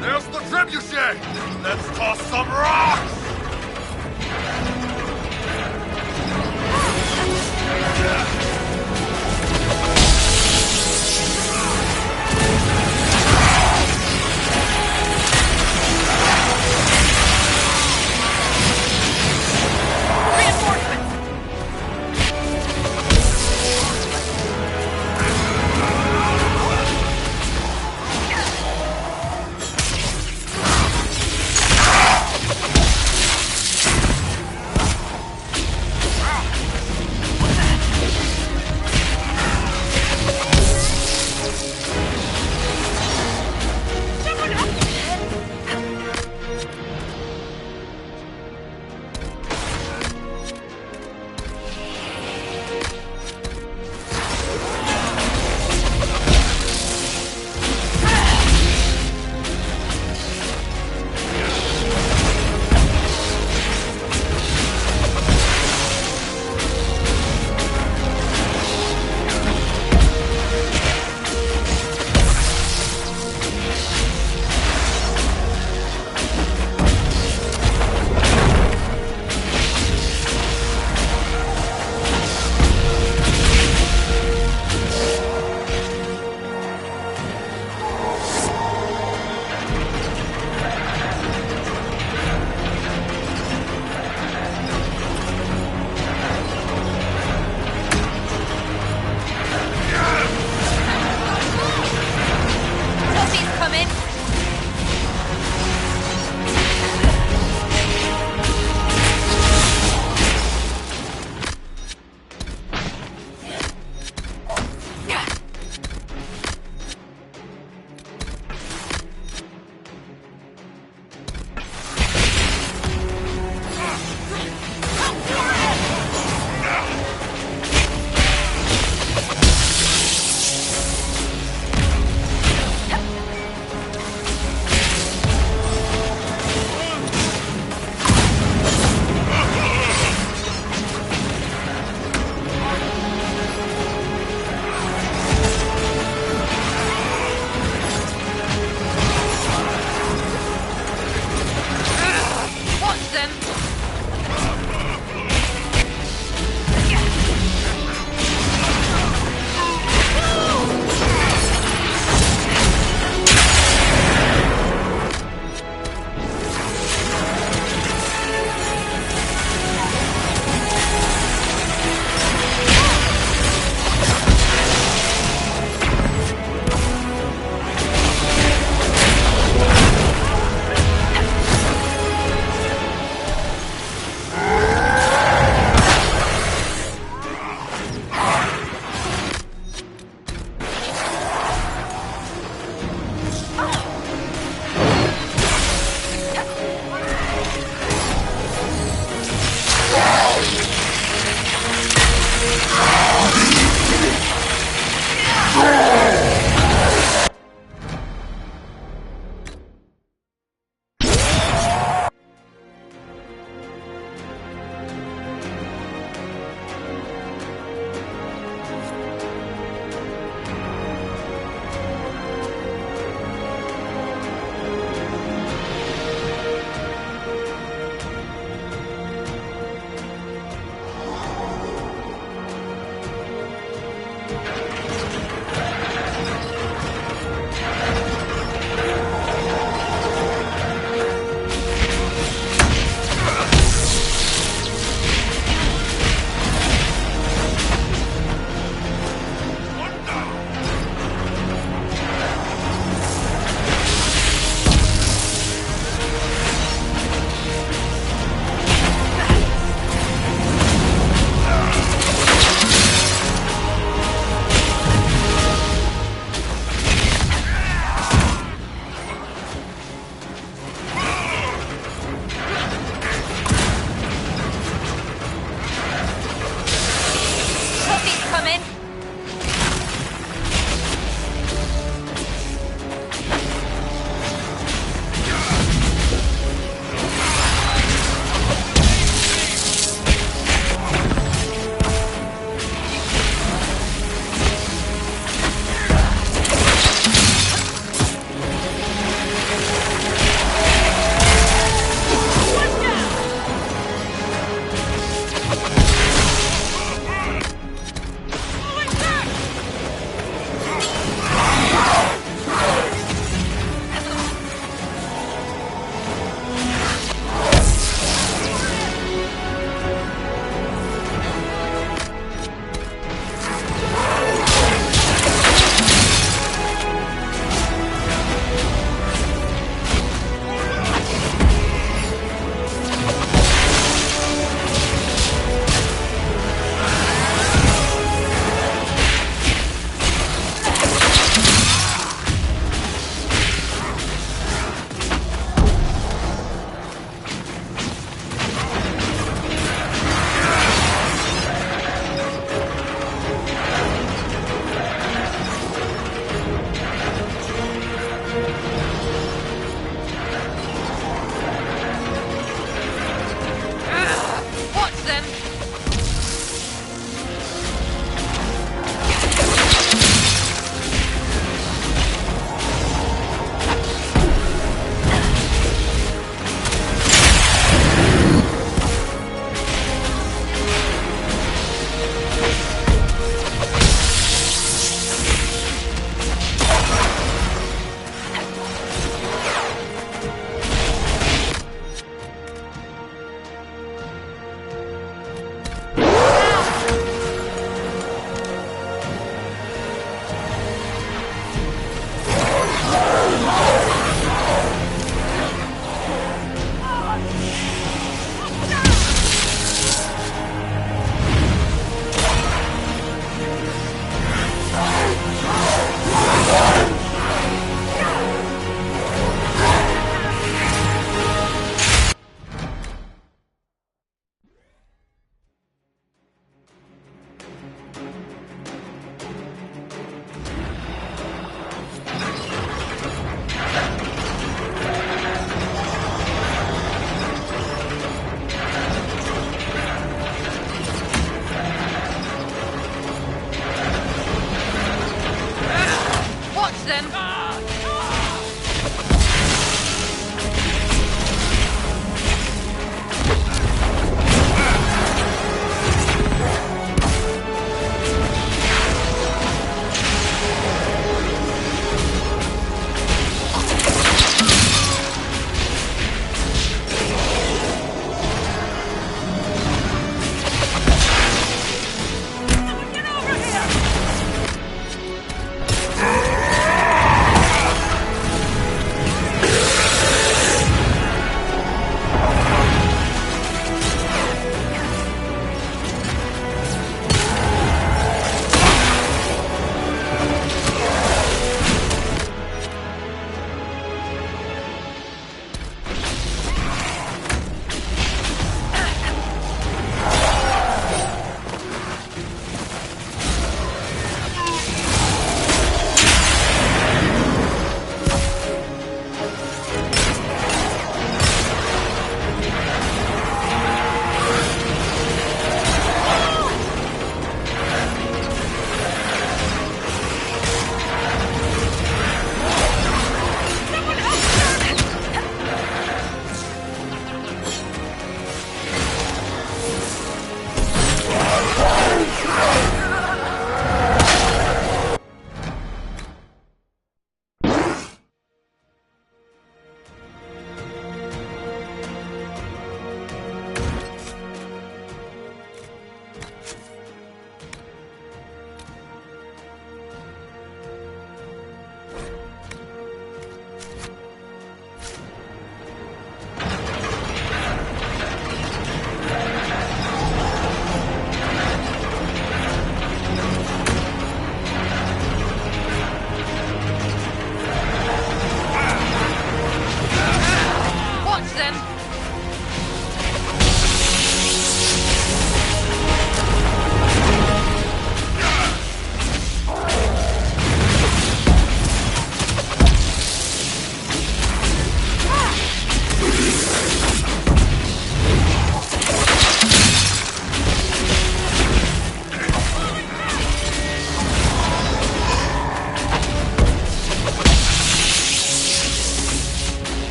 There's the trebuchet! Let's toss some rocks!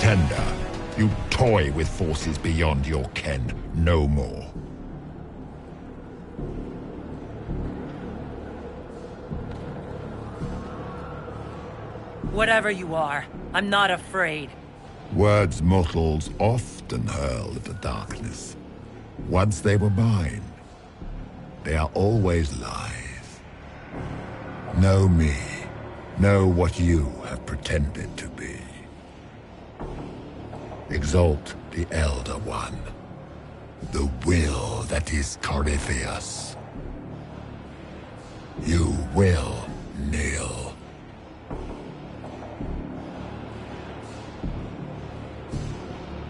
pretender. You toy with forces beyond your ken, no more. Whatever you are, I'm not afraid. Words mortals often hurl at the darkness. Once they were mine, they are always lies. Know me. Know what you have pretended to be. Exalt the Elder One. The will that is Corypheus. You will kneel.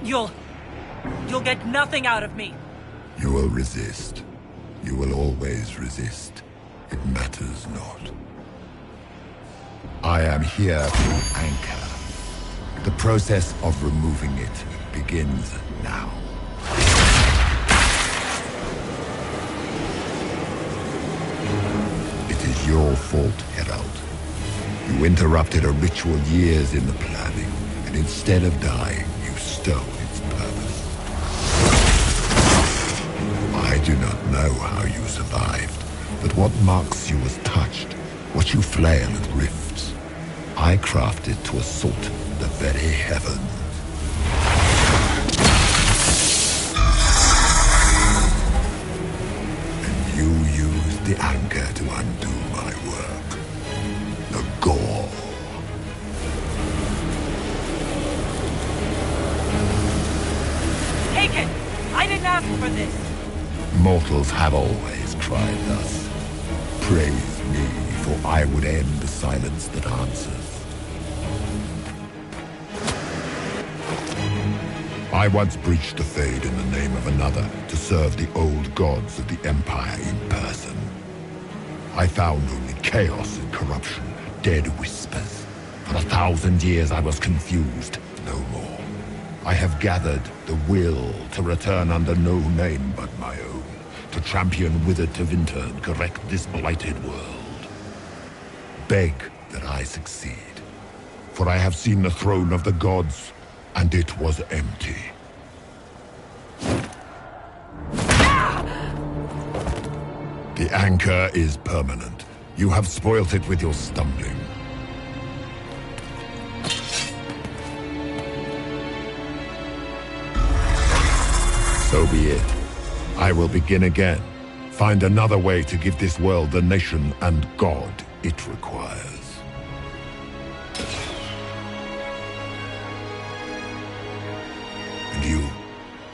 You'll get nothing out of me. You will resist. You will always resist. It matters not. I am here to anchor. The process of removing it begins now. It is your fault, Herald. You interrupted a ritual years in the planning, and instead of dying, you stole its purpose. I do not know how you survived, but what marks you as touched, what you flail at rifts, I crafted to assault the very heavens. And you used the anchor to undo my work. The gore. Take it! I didn't ask for this! Mortals have always cried thus. Praise me, for I would end the silence that answers. I once breached the Fade in the name of another to serve the old gods of the Empire in person. I found only chaos and corruption, dead whispers. For 1,000 years I was confused, no more. I have gathered the will to return under no name but my own, to champion Withered to Winter and correct this blighted world. Beg that I succeed, for I have seen the throne of the gods, and it was empty. The anchor is permanent. You have spoilt it with your stumbling. So be it. I will begin again. Find another way to give this world the nation and God it requires. And you,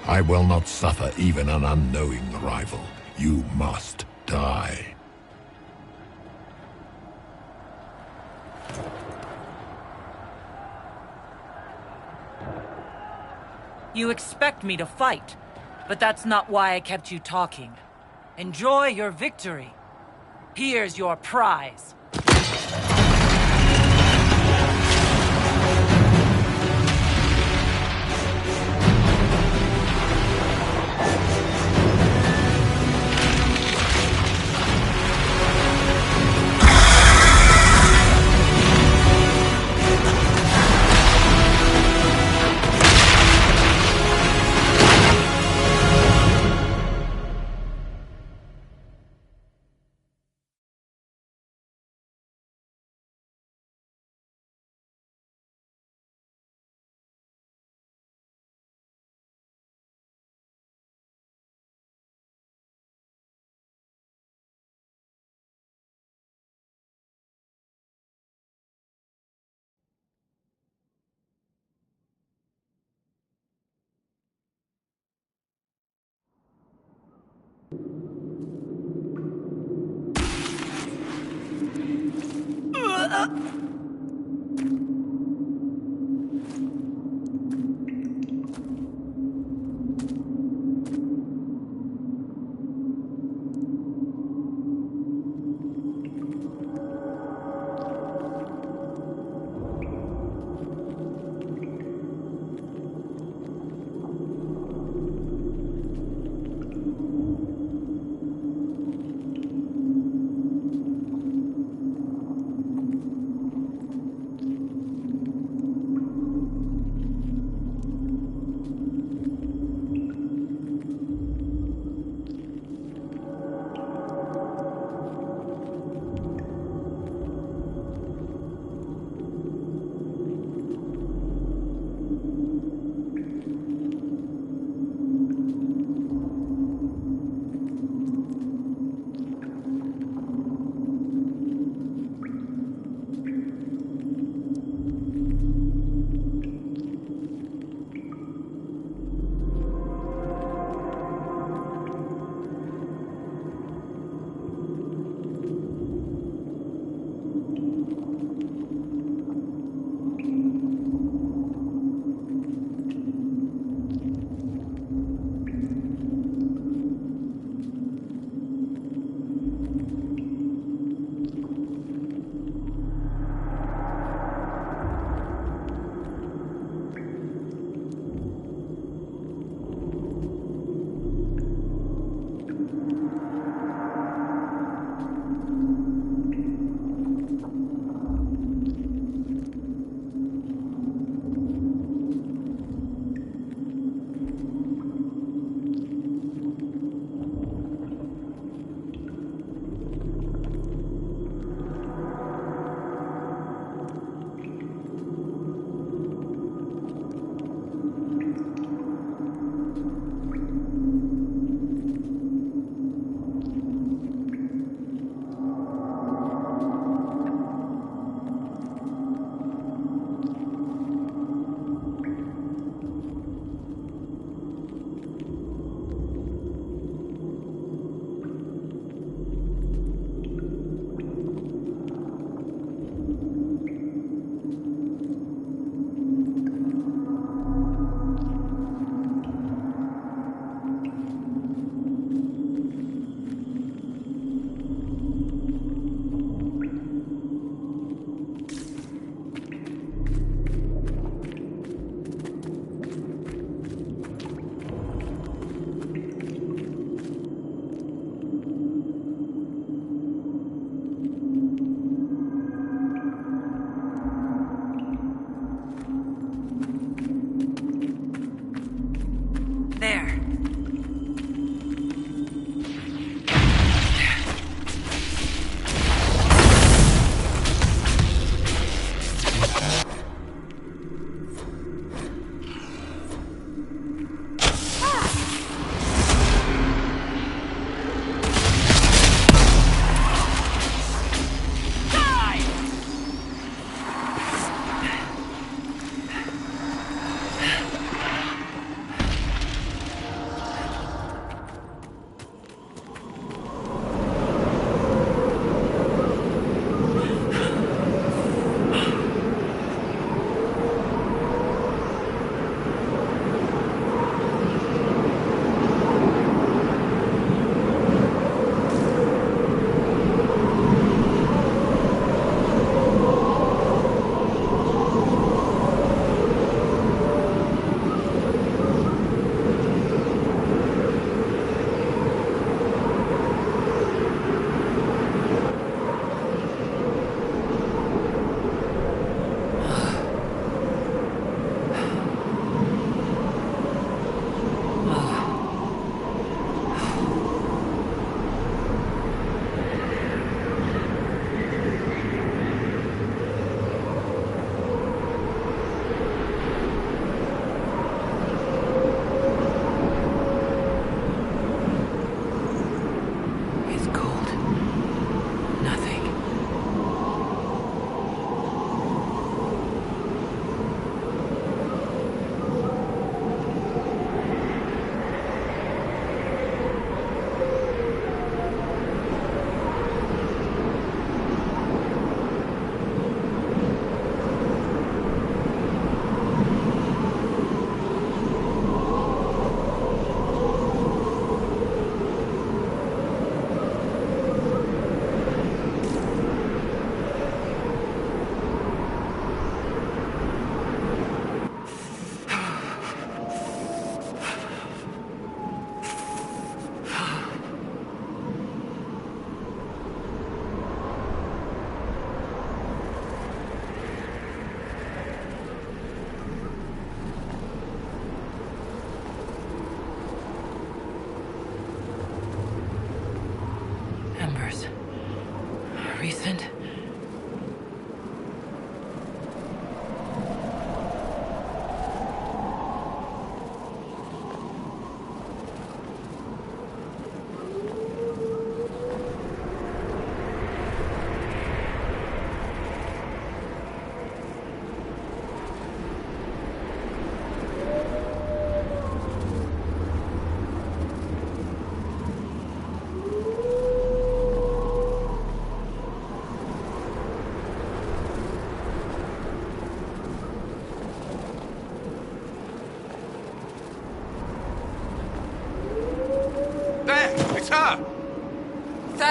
I will not suffer even an unknowing rival. You must die. You expect me to fight, but that's not why I kept you talking. Enjoy your victory. Here's your prize.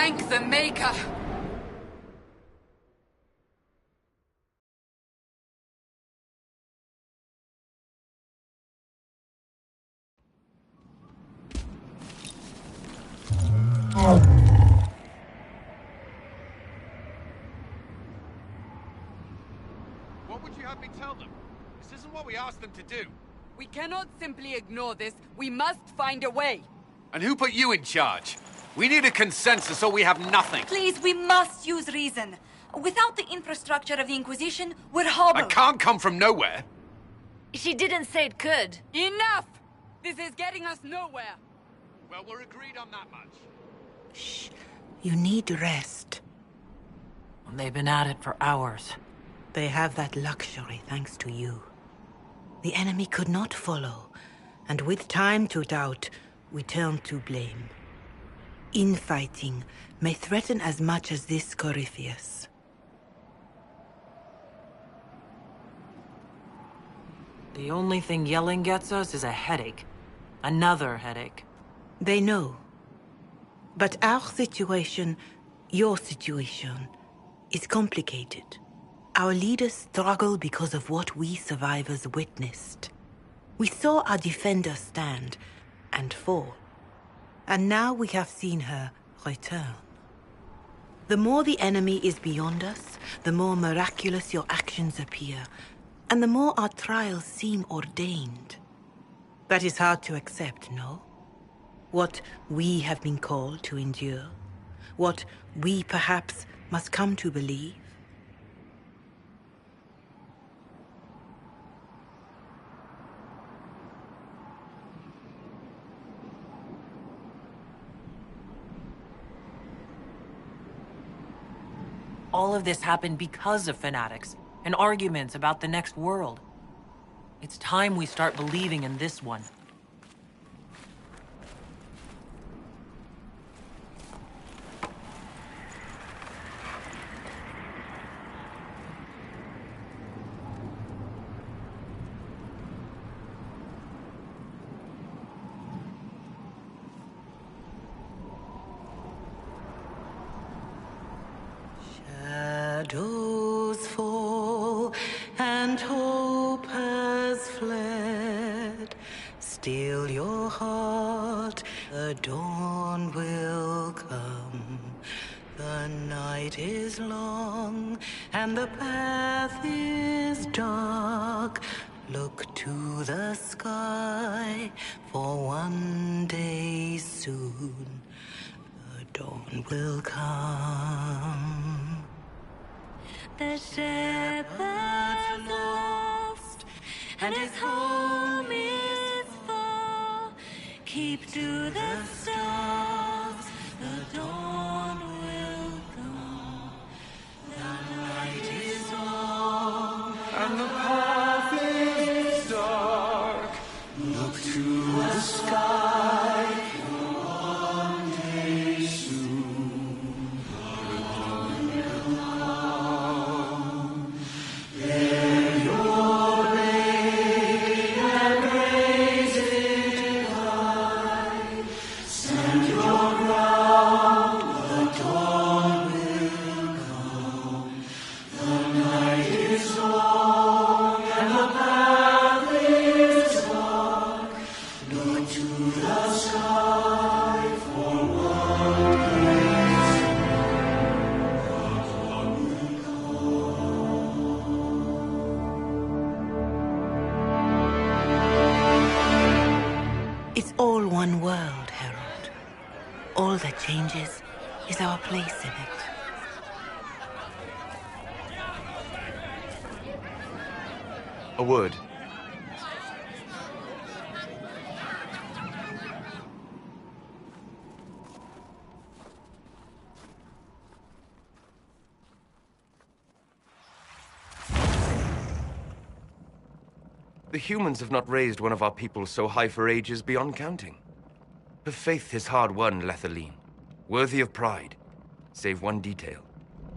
Thank the Maker! What would you have me tell them? This isn't what we asked them to do. We cannot simply ignore this. We must find a way. And who put you in charge? We need a consensus or we have nothing. Please, we must use reason. Without the infrastructure of the Inquisition, we're hobbled. It can't come from nowhere. She didn't say it could. Enough! This is getting us nowhere. Well, we're agreed on that much. Shh. You need rest. They've been at it for hours. They have that luxury thanks to you. The enemy could not follow, and with time to doubt, we turn to blame. Infighting may threaten as much as this Corypheus. The only thing yelling gets us is a headache. Another headache. They know. But our situation, your situation, is complicated. Our leaders struggle because of what we survivors witnessed. We saw our defender stand and fall. And now we have seen her return. The more the enemy is beyond us, the more miraculous your actions appear, and the more our trials seem ordained. That is hard to accept, no? What we have been called to endure, what we perhaps must come to believe. All of this happened because of fanatics and arguments about the next world. It's time we start believing in this one. Shadows fall and hope has fled. Still your heart, the dawn will come. The night is long and the path is dark. Look to the sky, for one day soon the dawn will come. The shepherd's lost, and his home is far. Keep to the stars, the dawn will come. The night is long, And the path is dark. look to the sky, For one day soon, the dawn will come. bear your blade and raise it high. Stand your ground, the dawn will come. The night is long and the path is dark. Look to the sky for one day It's all one world, Herald. All that changes is our place in it. A word. The humans have not raised one of our people so high for ages beyond counting. Her faith is hard won, Lethaline, worthy of pride, save one detail.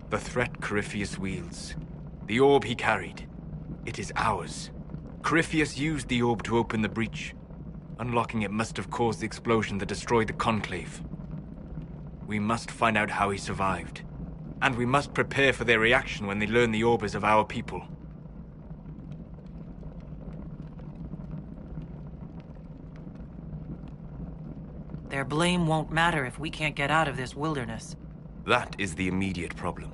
The threat Corypheus wields. The orb he carried. It is ours. Corypheus used the orb to open the breach. Unlocking it must have caused the explosion that destroyed the Conclave. We must find out how he survived. And we must prepare for their reaction when they learn the orders of our people. Their blame won't matter if we can't get out of this wilderness. That is the immediate problem.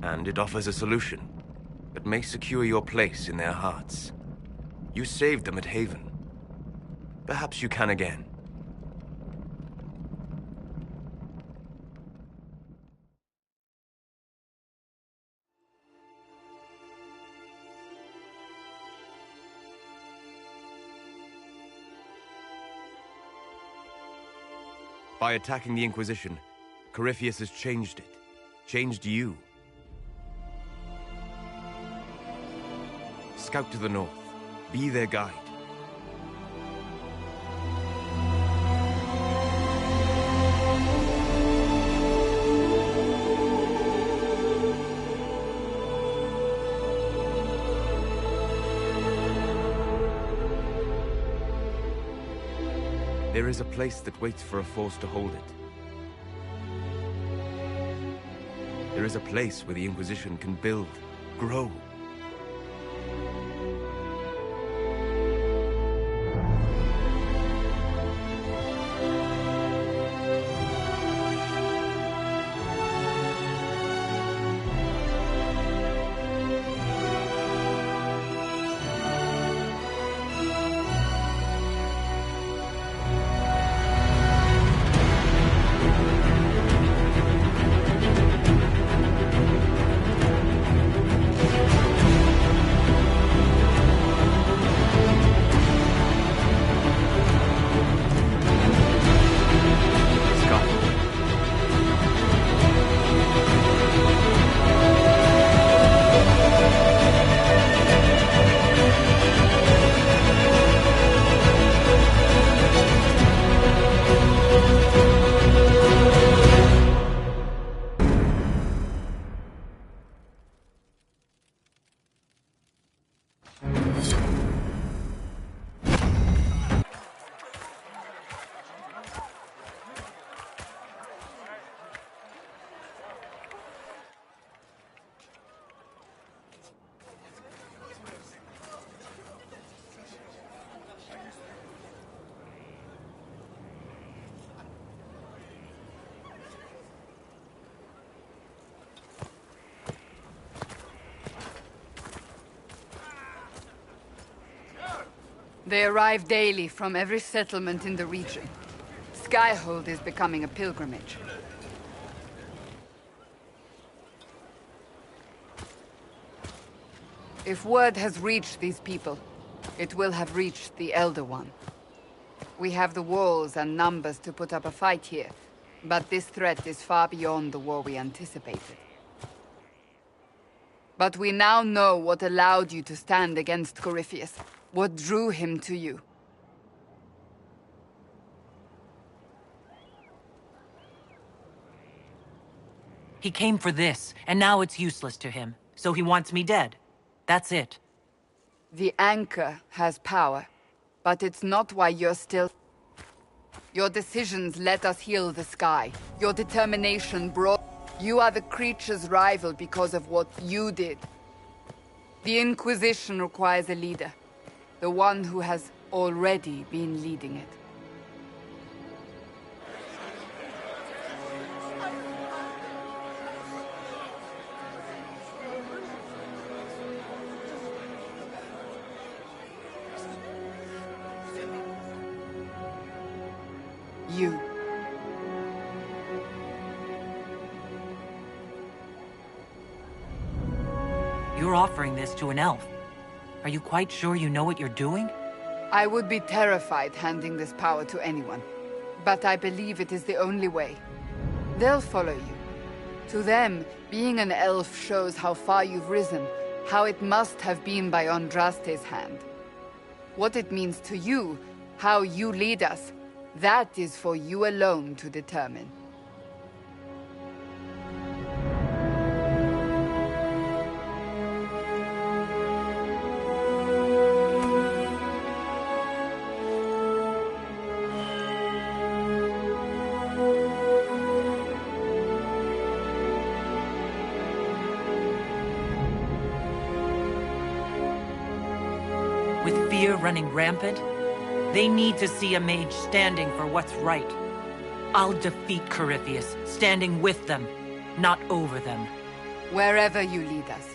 And it offers a solution that may secure your place in their hearts. You saved them at Haven. Perhaps you can again. By attacking the Inquisition, Corypheus has changed it. Changed you. Scout to the north. Be their guide. There is a place that waits for a force to hold it. There is a place where the Inquisition can build, grow. They arrive daily from every settlement in the region. Skyhold is becoming a pilgrimage. If word has reached these people, it will have reached the Elder One. We have the walls and numbers to put up a fight here, but this threat is far beyond the war we anticipated. But we now know what allowed you to stand against Corypheus. What drew him to you? He came for this, and now it's useless to him. So he wants me dead. That's it. The Anchor has power, but it's not why you're still... Your decisions let us heal the sky. Your determination brought... You are the creature's rival because of what you did. The Inquisition requires a leader. The one who has already been leading it. You. You're offering this to an elf. Are you quite sure you know what you're doing? I would be terrified handing this power to anyone. But I believe it is the only way. They'll follow you. To them, being an elf shows how far you've risen, how it must have been by Andraste's hand. What it means to you, how you lead us, that is for you alone to determine. fear running rampant? They need to see a mage standing for what's right. I'll defeat Corypheus, standing with them, not over them. Wherever you lead us.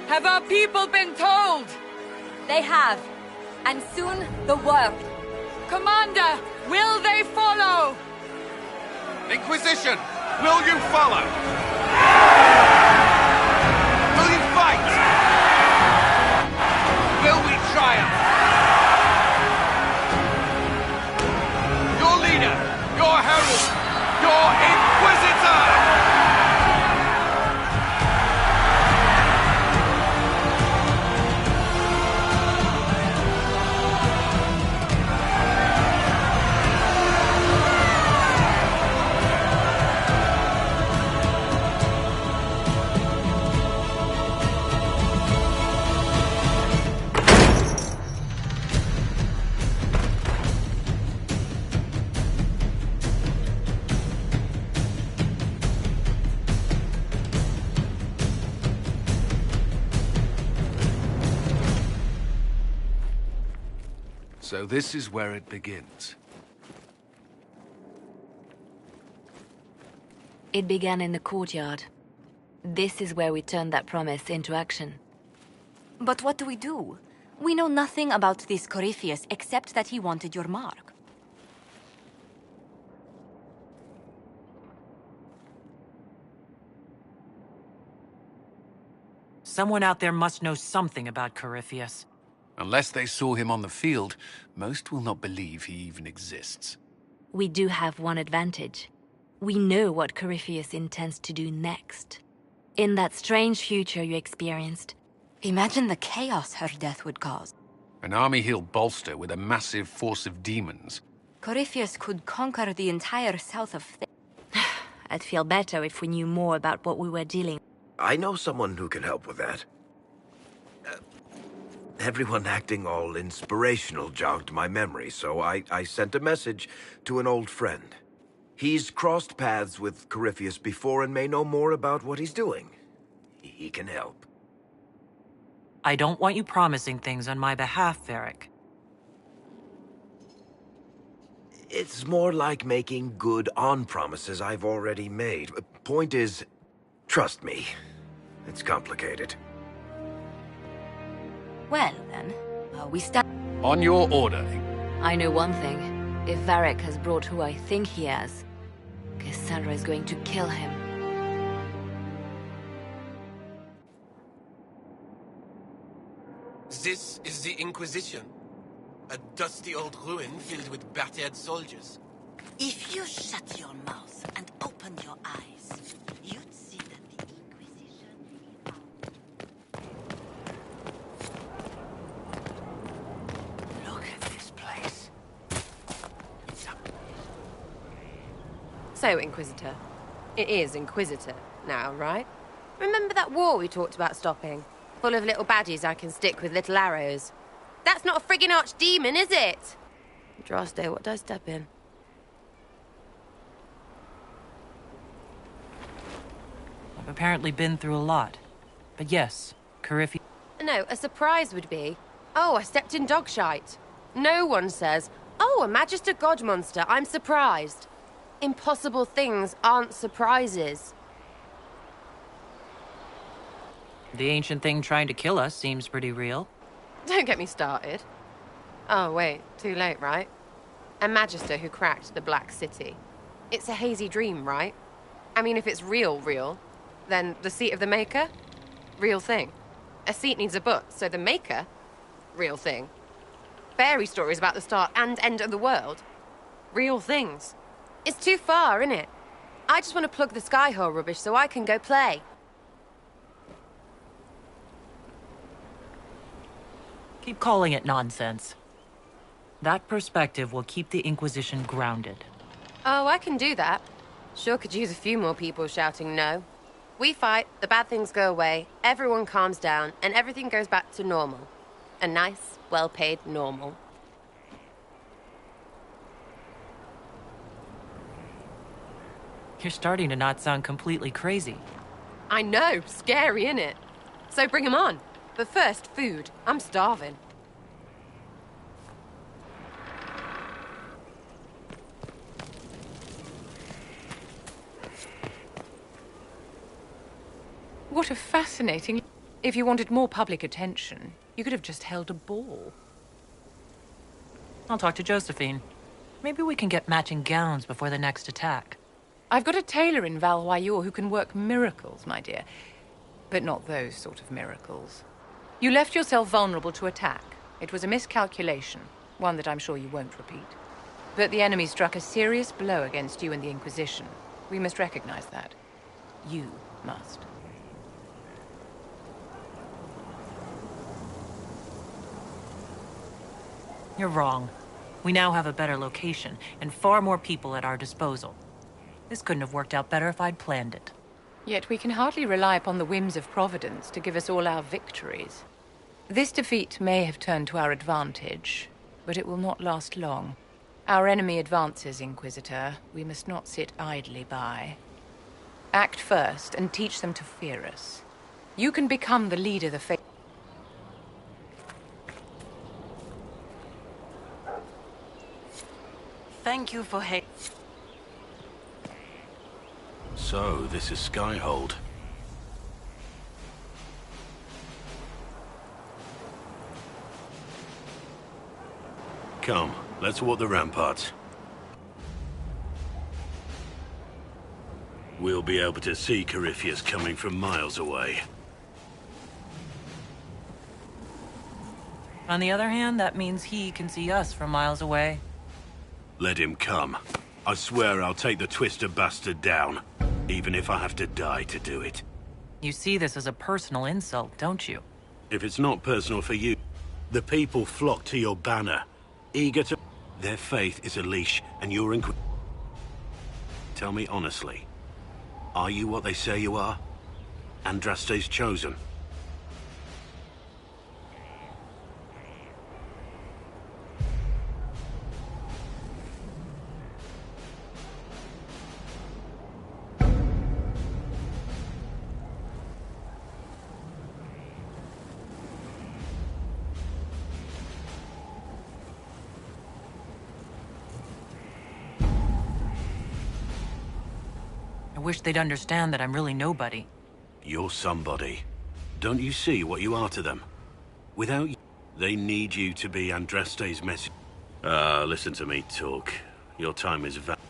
Have our people been told? They have. And soon, the world. Commander, will they follow? Inquisition, will you follow? Will you fight? Will we triumph? Your leader, your herald, your Inquisitor! So this is where it begins. It began in the courtyard. This is where we turned that promise into action. But what do we do? We know nothing about this Corypheus except that he wanted your mark. Someone out there must know something about Corypheus. Unless they saw him on the field, most will not believe he even exists. We do have one advantage. We know what Corypheus intends to do next. In that strange future you experienced, imagine the chaos her death would cause. An army he'll bolster with a massive force of demons. Corypheus could conquer the entire south of I'd feel better if we knew more about what we were dealing with. I know someone who can help with that. Everyone acting all inspirational jogged my memory, so I sent a message to an old friend. He's crossed paths with Corypheus before and may know more about what he's doing. He can help. I don't want you promising things on my behalf, Varric. It's more like making good on promises I've already made. Point is, trust me. It's complicated. Well, then, we stand... On your order. I know one thing. If Varric has brought who I think he has, Cassandra is going to kill him. This is the Inquisition. A dusty old ruin filled with battered soldiers. If you shut your mouth and open your eyes, you'd see that the Inquisition... Look at this place. So, Inquisitor. It is Inquisitor now, right? Remember that war we talked about stopping? Full of little baddies I can stick with little arrows. That's not a friggin' archdemon, is it? Droste, what did I step in? I've apparently been through a lot. But yes, Corypheus... No, a surprise would be, oh, I stepped in dog shite. No one says, oh, a Magister God monster, I'm surprised. Impossible things aren't surprises. The ancient thing trying to kill us seems pretty real. Don't get me started. Oh, wait, too late, right? A Magister who cracked the Black City. It's a hazy dream, right? I mean, if it's real, then the seat of the Maker? Real thing. A seat needs a book, so the Maker? Real thing. Fairy stories about the start and end of the world? Real things. It's too far, innit? I just want to plug the Skyhole rubbish so I can go play. Keep calling it nonsense. That perspective will keep the Inquisition grounded. Oh, I can do that. Sure could use a few more people shouting no. We fight, the bad things go away, everyone calms down, and everything goes back to normal. A nice, well-paid normal. You're starting to not sound completely crazy. I know, scary, innit? So bring 'em on. But first, food. I'm starving. What a fascinating... If you wanted more public attention, you could have just held a ball. I'll talk to Josephine. Maybe we can get matching gowns before the next attack. I've got a tailor in Valroyur who can work miracles, my dear. But not those sort of miracles. You left yourself vulnerable to attack. It was a miscalculation, one that I'm sure you won't repeat. But the enemy struck a serious blow against you and the Inquisition. We must recognize that. You must. You're wrong. We now have a better location, and far more people at our disposal. This couldn't have worked out better if I'd planned it. Yet we can hardly rely upon the whims of Providence to give us all our victories. This defeat may have turned to our advantage, but it will not last long. Our enemy advances, Inquisitor. We must not sit idly by. Act first and teach them to fear us. You can become the leader the faith. Thank you for So, this is Skyhold. Come, let's walk the ramparts. We'll be able to see Corypheus coming from miles away. On the other hand, that means he can see us from miles away. Let him come. I swear I'll take the Twister bastard down, even if I have to die to do it. You see this as a personal insult, don't you? If it's not personal for you, the people flock to your banner, eager to... Their faith is a leash, and you're in... Tell me honestly, are you what they say you are? Andraste's chosen? I wish they'd understand that I'm really nobody. You're somebody. Don't you see what you are to them? Without you, they need you to be Andraste's message. Listen to me talk. Your time is valuable.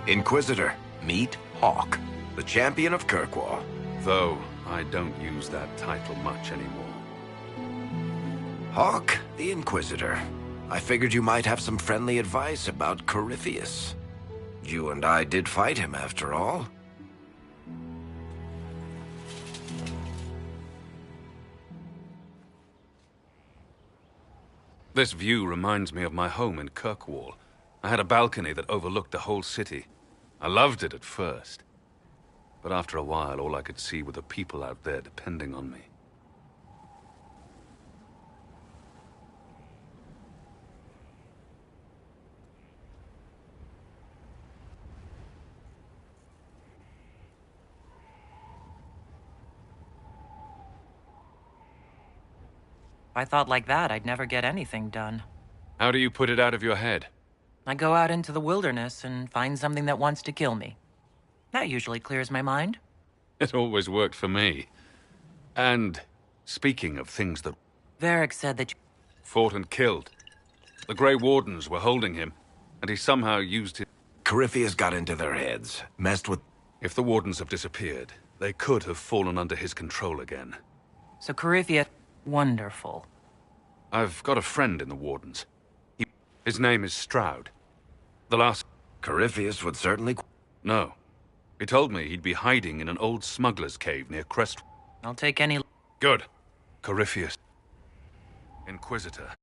Inquisitor, meet Hawke, the champion of Kirkwall. Though I don't use that title much anymore. Hawke, the Inquisitor. I figured you might have some friendly advice about Corypheus. You and I did fight him, after all. This view reminds me of my home in Kirkwall. I had a balcony that overlooked the whole city. I loved it at first. But after a while, all I could see were the people out there depending on me. If I thought like that, I'd never get anything done. How do you put it out of your head? I go out into the wilderness and find something that wants to kill me. That usually clears my mind. It always worked for me. And speaking of things that... Varric said that you... Fought and killed. The Grey Wardens were holding him, and he somehow used it. Corypheus got into their heads, messed with... If the Wardens have disappeared, they could have fallen under his control again. So Corypheus... Wonderful. I've got a friend in the Wardens. His name is Stroud. The last... Corypheus would certainly... No. He told me he'd be hiding in an old smuggler's cave near Crest... I'll take any... Good. Corypheus. Inquisitor.